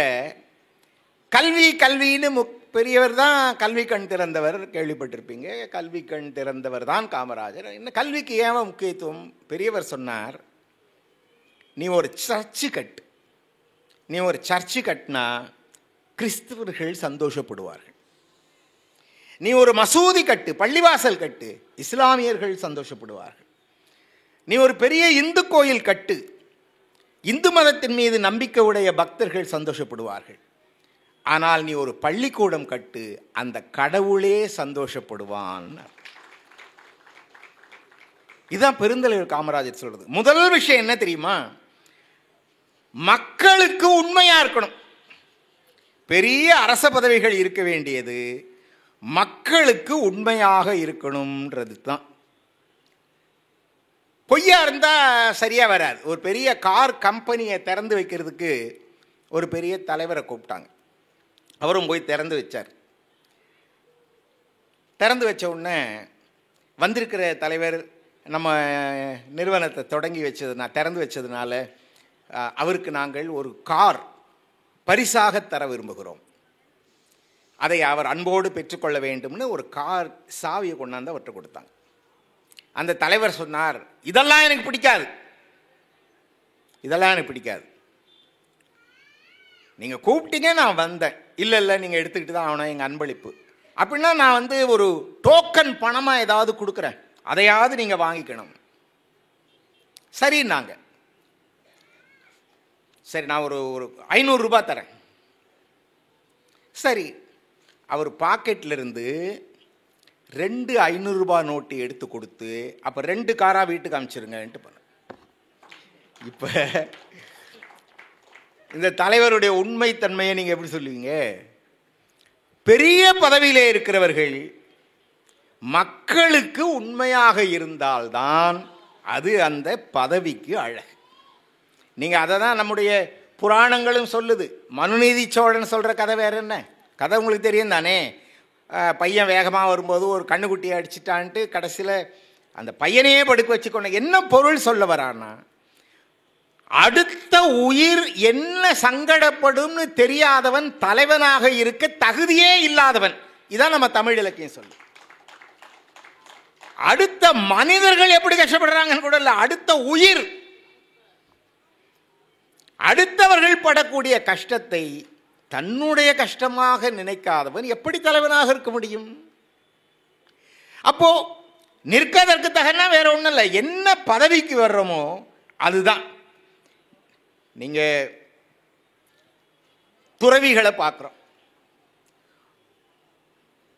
கல்வி கல்வின்னு பெரியவர் தான் கல்வி கண் திறந்தவர், கேள்விப்பட்டிருப்பீங்க. கல்வி கண் திறந்தவர் தான் காமராஜர். இன்னும் கல்விக்கு ஏன் முக்கியத்துவம்? பெரியவர் சொன்னார், நீ ஒரு சர்ச்சு கட்டினா கிறிஸ்தவர்கள் சந்தோஷப்படுவார்கள். நீ ஒரு மசூதி கட்டு, பள்ளிவாசல் கட்டு, இஸ்லாமியர்கள் சந்தோஷப்படுவார்கள். நீ ஒரு பெரிய இந்து கோயில் கட்டு, இந்து மதத்தின் மீது நம்பிக்கை உடைய பக்தர்கள் சந்தோஷப்படுவார்கள். ஆனால் நீ ஒரு பள்ளிக்கூடம் கட்டு, அந்த கடவுளே சந்தோஷப்படுவான். இதுதான் பெருந்தலைவர் காமராஜர் சொல்றது. முதல் விஷயம் என்ன தெரியுமா? மக்களுக்கு உண்மையா இருக்கணும். பெரிய அரச பதவிகள் இருக்க வேண்டியது மக்களுக்கு உண்மையாக இருக்கணும்ன்றது தான். பொய்யா இருந்தால் சரியாக வராது. ஒரு பெரிய கார் கம்பெனியை திறந்து வைக்கிறதுக்கு ஒரு பெரிய தலைவரை கூப்பிட்டாங்க. அவரும் போய் திறந்து வச்சார். திறந்து வச்ச உடனே வந்திருக்கிற தலைவர் நம்ம நிறுவனத்தை திறந்து வச்சதுனால அவருக்கு நாங்கள் ஒரு கார் பரிசாக தர விரும்புகிறோம், அதை அவர் அன்போடு பெற்றுக்கொள்ள வேண்டும்னு ஒரு கார் சாவியை கொண்டாந்து அவர்கிட்ட கொடுத்தாங்க. அந்த தலைவர் சொன்னார், இதெல்லாம் எனக்கு பிடிக்காது, நீங்கள் கூப்பிட்டீங்க, நான் வந்தேன். இல்லை நீங்கள் எடுத்துக்கிட்டு தான் ஆகணும், எங்கள் அன்பளிப்பு. அப்படின்னா நான் ஒரு டோக்கன் பணமாக ஏதாவது கொடுக்குறேன், அதையாவது நீங்கள் வாங்கிக்கணும். சரின்னாங்க. சரி, நான் ஒரு 500 ரூபாய் தரேன். சரி, அவர் பாக்கெட்லேருந்து 2 500 ரூபாய் நோட்டு எடுத்து கொடுத்து, அப்போ 2 காராக வீட்டுக்கு அனுப்பிச்சிருங்கன்ட்டு பண்ண. இப்போ இந்த தலைவருடைய உண்மைத்தன்மையை நீங்கள் எப்படி சொல்லுவீங்க? பெரிய பதவியிலே இருக்கிறவர்கள் மக்களுக்கு உண்மையாக இருந்தால்தான் அது அந்த பதவிக்கு அழகு. நீங்கள் அதை தான் நம்முடைய புராணங்களும் சொல்லுது. மனுநீதி சோழன் சொல்கிற கதை வேறு என்ன கதை உங்களுக்கு தெரியும் தானே? பையன் வேகமாக வரும்போது ஒரு கண்ணுக்குட்டியை அடிச்சிட்டான்ட்டு கடைசியில் அந்த பையனையே படுக்க வச்சுக்கொண்ட. என்ன பொருள் சொல்ல வரான்னா, அடுத்த உயிர் என்ன சங்கடப்படும்னு தெரியாதவன் தலைவனாக இருக்க தகுதியே இல்லாதவன். இதான் நம்ம தமிழ் இலக்கியம் சொல்லு. அடுத்த மனிதர்கள் எப்படி கஷ்டப்படுறாங்கன்னு கூட இல்லை, அடுத்த உயிர், அடுத்தவர்கள் படக்கூடிய கஷ்டத்தை தன்னுடைய கஷ்டமாக நினைக்காதவன் எப்படி தலைவனாக இருக்க முடியும்? அப்போ நிற்கதற்கு தகனா வேற ஒன்றும் இல்லை, என்ன பதவிக்கு வர்றோமோ அதுதான். நீங்க துறவிகளை பார்க்குறோம்.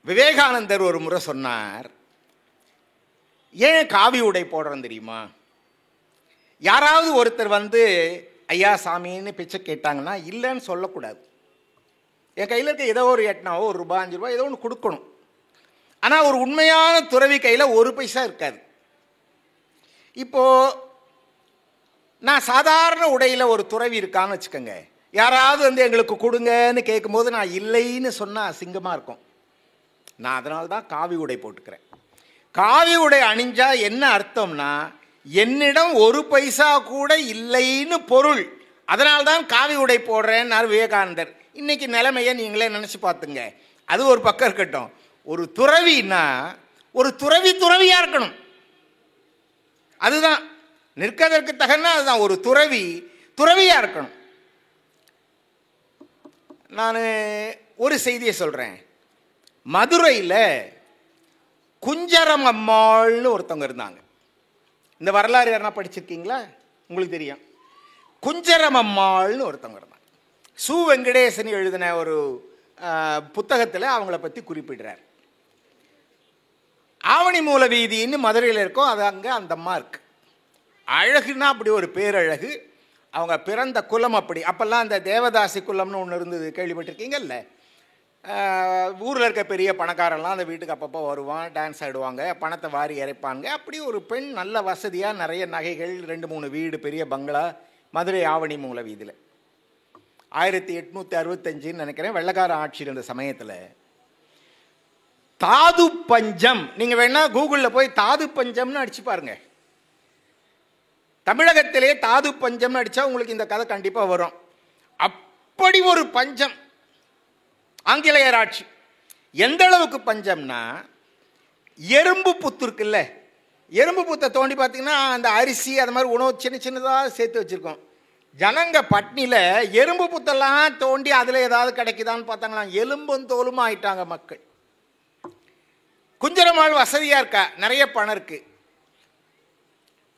விவேகானந்தர் ஒரு முறை சொன்னார், ஏன் காவி உடை போடுறோம் தெரியுமா? யாராவது ஒருத்தர் ஐயா சாமின்னு பிச்சை கேட்டாங்கன்னா இல்லைன்னு சொல்லக்கூடாது. என் கையில் இருக்க ஏதோ ஒரு 8 ஒரு ரூபாய் 5 ரூபாய் ஏதோ ஒன்று கொடுக்கணும். ஆனால் ஒரு உண்மையான துறவி கையில் 1 பைசா இருக்காது. இப்போது நான் சாதாரண உடையில் ஒரு துறவி இருக்கான்னு வச்சுக்கோங்க, யாராவது எங்களுக்கு கொடுங்கன்னு கேட்கும்போது நான் இல்லைன்னு சொன்னால் அசிங்கமாக இருக்கும். நான் அதனால தான் காவி உடை போட்டுக்கிறேன். காவி உடை அணிஞ்சா என்ன அர்த்தம்னா, என்னிடம் 1 பைசா கூட இல்லைன்னு பொருள். அதனால்தான் காவி உடை போடுறேன்னார் விவேகானந்தர். இன்னைக்கு நிலைமையை நீங்களே நினச்சி பார்த்துங்க. அது ஒரு பக்கம் இருக்கட்டும். ஒரு துறவின்னா ஒரு துறவியா இருக்கணும். அதுதான் நிற்கதற்கு தகனா, அதுதான் ஒரு துறவியா இருக்கணும். நான் ஒரு செய்தியை சொல்கிறேன். மதுரையில் குஞ்சரம் அம்மாள்னு ஒருத்தவங்க இருந்தாங்க. இந்த வரலாறு யாருன்னா படிச்சிருக்கீங்களா? உங்களுக்கு தெரியும். குஞ்சரம் அம்மாள்னு ஒருத்தவங்க இருந்தாங்க. சு வெங்கடேசன் எழுதின ஒரு புத்தகத்தில் அவங்கள பற்றி குறிப்பிடுறார். ஆவணி மூல வீதின்னு மதுரையில் இருக்கோம், அது அங்கே அந்த அம்மா இருக்கு. அழகுன்னா அப்படி ஒரு பேரழகு. அவங்க பிறந்த குலம் அப்படி. அப்போல்லாம் அந்த தேவதாசி குலம்னு ஒன்று இருந்தது, கேள்விப்பட்டிருக்கீங்கல்ல? ஊரில் இருக்க பெரிய பணக்காரெல்லாம் அந்த வீட்டுக்கு அப்பப்போ வருவான், டான்ஸ் ஆடுவாங்க, பணத்தை வாரி இறைப்பாங்க. அப்படி ஒரு பெண், நல்ல வசதியாக, நிறைய நகைகள், 2-3 வீடு, பெரிய பங்களா, மதுரை ஆவணி மூல வீதியில். 1865 நினைக்கிறேன், வெள்ளக்கார ஆட்சி இருந்த சமயத்தில் தாது பஞ்சம். நீங்க வேணா கூகுளில் போய் தாது பஞ்சம்னு அடிச்சு பாருங்க. தமிழகத்திலே தாது பஞ்சம்னு அடிச்சா உங்களுக்கு இந்த கதை கண்டிப்பா வரும். அப்படி ஒரு பஞ்சம் ஆங்கிலேயர் ஆட்சி. எந்த அளவுக்கு பஞ்சம்னா, எறும்பு புத்து இருக்குல்ல, எறும்பு புத்தை தோண்டி பார்த்தீங்கன்னா அந்த அரிசி அது மாதிரி உணவு சின்ன சின்னதாக சேர்த்து வச்சுருக்கோம். ஜனங்க பட்னியில் எறும்பு புத்தெல்லாம் தோண்டி அதில் ஏதாவது கிடைக்குதான்னு பார்த்தாங்களாம். எலும்பும் தோலுமா ஆயிட்டாங்க மக்கள். குஞ்சரம்மாள் வசதியாக இருக்கா, நிறைய பணம் இருக்கு.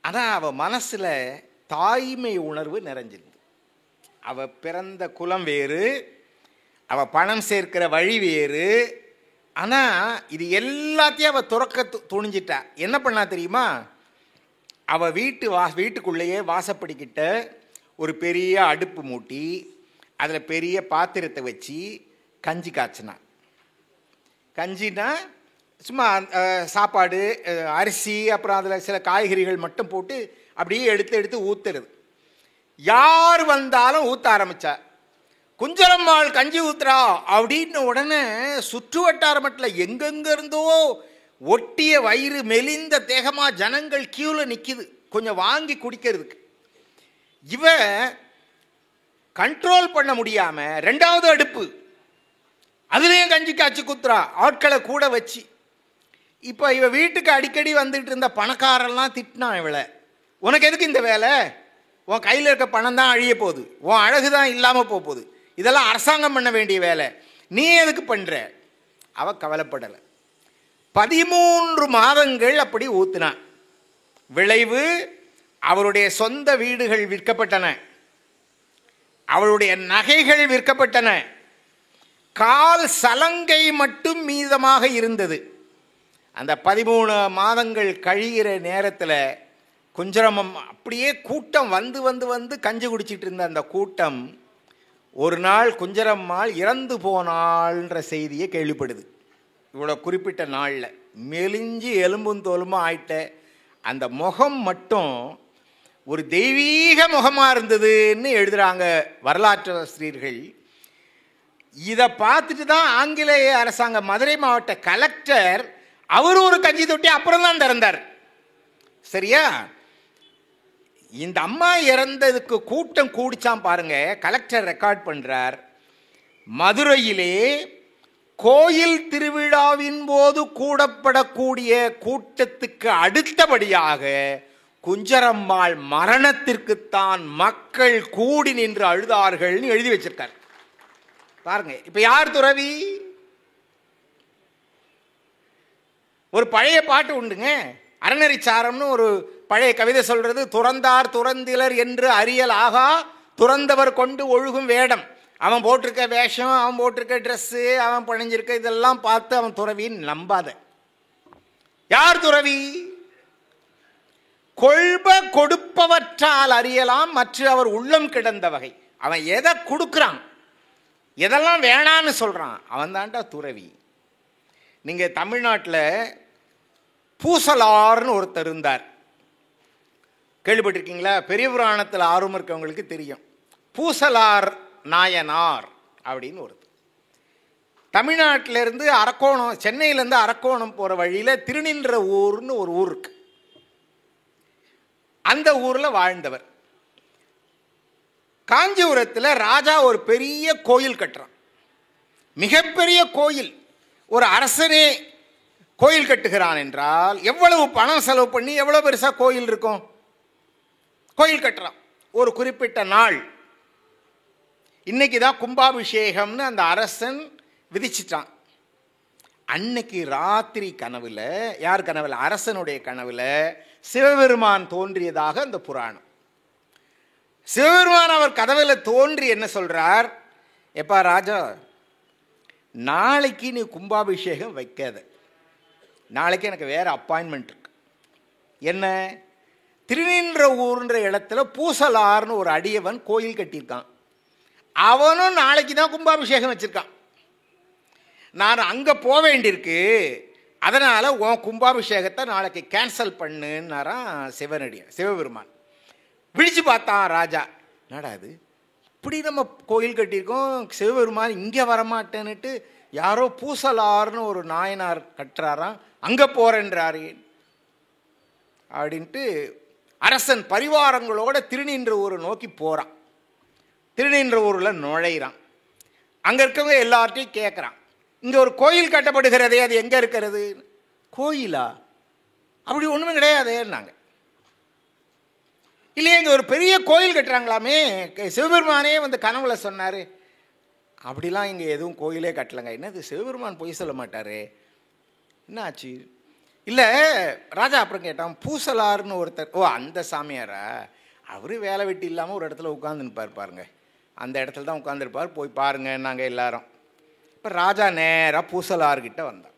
ஆனால் அவள் மனசில் தாய்மை உணர்வு நிறைஞ்சிருந்து. அவள் பிறந்த குலம் வேறு, அவள் பணம் சேர்க்கிற வழி வேறு. ஆனால் இது எல்லாத்தையும் அவள் துறக்க துணிஞ்சிட்டா. என்ன பண்ணா தெரியுமா? அவள் வீட்டுக்குள்ளேயே வாசப்படிக்கிட்ட ஒரு பெரிய அடுப்பு மூட்டி அதில் பெரிய பாத்திரத்தை வச்சு கஞ்சி காய்ச்சினா. கஞ்சினா சும்மா சாப்பாடு, அரிசி, அப்புறம் அதில் சில காய்கறிகள் மட்டும் போட்டு அப்படியே எடுத்து ஊற்றுறது. யார் வந்தாலும் ஊற்ற ஆரம்பித்தா. குஞ்சரம்மாள் கஞ்சி ஊத்துறா அப்படின்னு உடனே சுற்று வட்டாரமட்டில் எங்கெங்கிருந்தோ ஒட்டிய வயிறு மெலிந்த தேகமாக ஜனங்கள் கியூவில் நிற்கிது கொஞ்சம் வாங்கி குடிக்கிறதுக்கு. இவ கண்ட்ரோல் பண்ண முடியாமல் ரெண்டாவது அடுப்பு அதுலேயும் கஞ்சி காய்ச்சி குத்துறா, ஆட்களை கூட வச்சு. இப்போ இவ வீட்டுக்கு அடிக்கடி வந்துட்டு இருந்த பணக்காரெல்லாம் திட்டினான் இவளை, உனக்கு எதுக்கு இந்த வேலை? உன் கையில் இருக்க பணம் தான் அழிய போகுது, உன் அழகு தான் இல்லாமல் போகுது, இதெல்லாம் அரசாங்கம் பண்ண வேண்டிய வேலை, நீ எதுக்கு பண்ணுற? அவ கவலைப்படலை. 13 மாதங்கள் அப்படி ஊத்துனான். விளைவு, அவருடைய சொந்த வீடுகள் விற்கப்பட்டன, அவளுடைய நகைகள் விற்கப்பட்டன, கால் சலங்கை மட்டும் மீதமாக இருந்தது. அந்த 13 மாதங்கள் கழிகிற நேரத்தில் குஞ்சரம்மம் அப்படியே கூட்டம் வந்து கஞ்சி குடிச்சிட்டு இருந்த அந்த கூட்டம் ஒரு நாள் குஞ்சரம்மாள் இறந்து போனாள்ன்ற செய்தியை கேள்விப்படுது. இவ்வளோ குறிப்பிட்ட நாளில் மெலிஞ்சு எலும்பும் தோலுமா ஆயிட்ட அந்த முகம் மட்டும் ஒரு தெய்வீக முகமாக இருந்ததுன்னு எழுதுகிறாங்க வரலாற்று ஆசிரியர்கள். இதை பார்த்துட்டு தான் ஆங்கிலேய அரசாங்க மதுரை மாவட்ட கலெக்டர் அவர் ஒரு கஞ்சி தொட்டி அப்புறம் தான் திறந்தார். சரியா? இந்த அம்மா இறந்ததுக்கு கூட்டம் கூடிச்சான் பாருங்க. கலெக்டர் ரெக்கார்ட் பண்றார். மதுரையிலே கோயில் திருவிழாவின் போது கூடப்படக்கூடிய கூட்டத்துக்கு அடுத்தபடியாக குஞ்சரம்மாள் மரணத்திற்குத்தான் மக்கள் கூடி நின்று அழுதார்கள்னு எழுதி வச்சிருக்கார் பாருங்க. இப்ப யார் துறவி? ஒரு பழைய பாட்டு உண்டுங்க, அறநெறிச்சாரம்னு ஒரு பழைய கவிதை சொல்றது, துறந்தார் துறந்திலர் என்று அறியல் ஆகா துறந்தவர் கொண்டு ஒழுகும் வேடம். அவன் போட்டிருக்க வேஷம், அவன் போட்டிருக்க ட்ரெஸ்ஸு, அவன் பணிஞ்சிருக்க இதெல்லாம் பார்த்து அவன் துறவின்னு நம்பாத. யார் துறவி? கொள்ப கொடுப்பவற்றால் அறியலாம் மற்ற அவர் உள்ளம் கிடந்த வகை. அவன் எதை கொடுக்குறான், எதெல்லாம் வேணான்னு சொல்றான், அவன் தான்டா துறவி. நீங்க தமிழ்நாட்டில் பூசலார்னு ஒருத்தர் இருந்தார், கேள்விப்பட்டிருக்கீங்களா? பெரிய புராணத்தில் ஆர்வம் இருக்கவங்களுக்கு தெரியும். பூசலார் நாயனார் அப்படின்னு ஒருத்தர். தமிழ்நாட்டிலேருந்து அரக்கோணம், சென்னையிலேருந்து அரக்கோணம் போகிற வழியில் திருநின்ற ஊர்னு ஒரு ஊர் இருக்கு. அந்த ஊரில் வாழ்ந்தவர். காஞ்சிபுரத்தில் ராஜா ஒரு பெரிய கோயில் கட்டுறான், மிகப்பெரிய கோயில். ஒரு அரசனே கோயில் கட்டுகிறான் என்றால் எவ்வளவு பணம் செலவு பண்ணி எவ்வளவு பெருசா கோயில் இருக்கும். கோயில் கட்டுறான். ஒரு குறிப்பிட்ட நாள், இன்னைக்கு தான் கும்பாபிஷேகம்னு அந்த அரசன் விதிச்சிட்டான். அன்னைக்கு ராத்திரி கனவுல, யார் கனவுல? அரசனுடைய கனவுல சிவபெருமான் தோன்றியதாக அந்த புராணம். சிவபெருமான் அவர் கனவுல தோன்றி என்ன சொல்றார்? எப்பா ராஜா, நாளைக்கு நீ கும்பாபிஷேகம் வைக்காத, நாளைக்கு எனக்கு வேற அப்பாயின்மெண்ட் இருக்கு. என்ன? திருநின்ற ஊர்ன்ற இடத்துல பூசலார்னு ஒரு அடியவன் கோயில் கட்டியிருக்கான், அவனும் நாளைக்கு தான் கும்பாபிஷேகம் வச்சிருக்கான். நான் அங்கே போக வேண்டியிருக்கு, அதனால் உன் கும்பாபிஷேகத்தை நாளைக்கு கேன்சல் பண்ணுன்னாரான் சிவபெருமான். விழிச்சு பார்த்தான் ராஜா, என்னடா அது, இப்படி நம்ம கோயில் கட்டியிருக்கோம், சிவபெருமான் இங்கே வரமாட்டேன்னுட்டு யாரோ பூசலார்னு ஒரு நாயனார் கட்டுறாராம், அங்கே போறேன்றாரு அப்படின்ட்டு அரசன் பரிவாரங்களோட திருநின்றவூரை நோக்கி போகிறான். திருநின்றவூரில் நுழையிறான். அங்கே இருக்கவங்க எல்லார்ட்டையும் கேட்குறான், இங்கே ஒரு கோயில் கட்டப்படுகிறதே, அது எங்கே இருக்கிறது? கோயிலா? அப்படி ஒன்றுமே கிடையாதுன்னாங்க. இல்லையே, இங்கே ஒரு பெரிய கோயில் கட்டுறாங்களாமே, சிவபெருமானே வந்து கனவுல சொன்னார். அப்படிலாம் இங்கே எதுவும் கோயிலே கட்டலைங்க. என்னது, சிவபெருமான் பொய் சொல்ல மாட்டார், என்ன ஆச்சு? இல்லை, ராஜா அப்புறம் கேட்டான், பூசலார்னு ஒருத்தர். ஓ, அந்த சாமியாரா? அவர் வேலை வெட்டி இல்லாமல் ஒரு இடத்துல உட்காந்துருப்பார் பாருங்க, அந்த இடத்துல தான் உட்காந்துருப்பார், போய் பாருங்க நாங்கள் எல்லாரும். இப்போ ராஜா நேராக பூசலார்கிட்ட வந்தான்.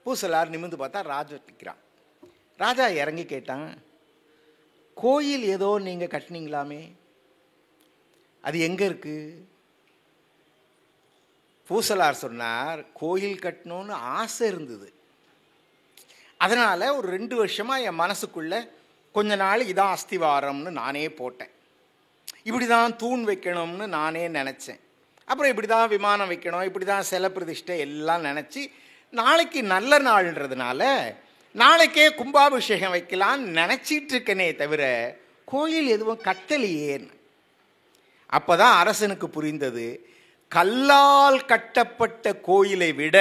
பூசலார் நிமிர்ந்து பார்த்தா ராஜா நிற்கிறான். ராஜா இறங்கி கேட்டான், கோயில் ஏதோ நீங்கள் கட்டினீங்களாமே, அது எங்கே இருக்கு? பூசலார் சொன்னார், கோயில் கட்டணும்னு ஆசை இருந்தது, அதனால் ஒரு 2 வருஷமாக என் மனசுக்குள்ளே கொஞ்ச நாள் இதான் அஸ்திவாரம்னு நானே போட்டேன், இப்படி தான் தூண் வைக்கணும்னு நானே நினச்சேன், அப்புறம் இப்படி தான் விமானம் வைக்கணும், இப்படி தான் சிலை பிரதிஷ்டை எல்லாம் நினச்சி, நாளைக்கு நல்ல நாள்ன்றதுனால நாளைக்கே கும்பாபிஷேகம் வைக்கலான்னு நினச்சிட்டு இருக்கனே தவிர கோயில் எதுவும் கட்டலையேன்னு. அப்போ தான் அரசனுக்கு புரிந்தது, கல்லால் கட்டப்பட்ட கோயிலை விட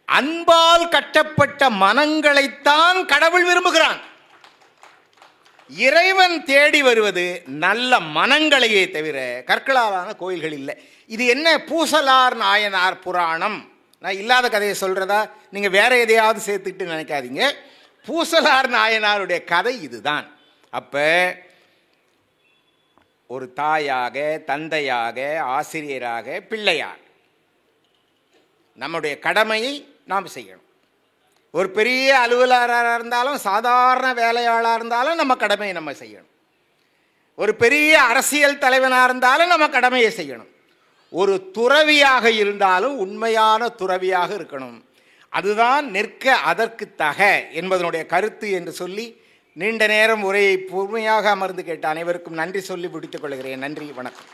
அன்பால் கட்டப்பட்ட மனங்களைத்தான் கடவுள் விரும்புகிறான். இறைவன் தேடி வருவது நல்ல மனங்களையே தவிர கற்களாலான கோயில்கள் இல்லை. இது என்ன பூசலார் நாயனார் புராணம், நான் இல்லாத கதையை சொல்கிறதா நீங்கள் வேற எதையாவது சேர்த்துக்கிட்டு நினைக்காதீங்க. பூசலார் நாயனாருடைய கதை இதுதான். அப்போ ஒரு தாயாக, தந்தையாக, ஆசிரியராக, பிள்ளையாக நம்முடைய கடமையை நாம் செய்யணும். ஒரு பெரிய அலுவலராக இருந்தாலும், சாதாரண வேலையாளாக இருந்தாலும் நம்ம கடமையை நம்ம செய்யணும். ஒரு பெரிய அரசியல் தலைவனாக இருந்தாலும் நம்ம கடமையை செய்யணும். ஒரு துறவியாக இருந்தாலும் உண்மையான துறவியாக இருக்கணும். அதுதான் நிற்க அதற்கு தக என்பதனுடைய கருத்து என்று சொல்லி, நீண்ட நேரம் உரையை பொறுமையாக அமர்ந்து கேட்ட அனைவருக்கும் நன்றி சொல்லி முடித்துக் கொள்கிறேன். நன்றி, வணக்கம்.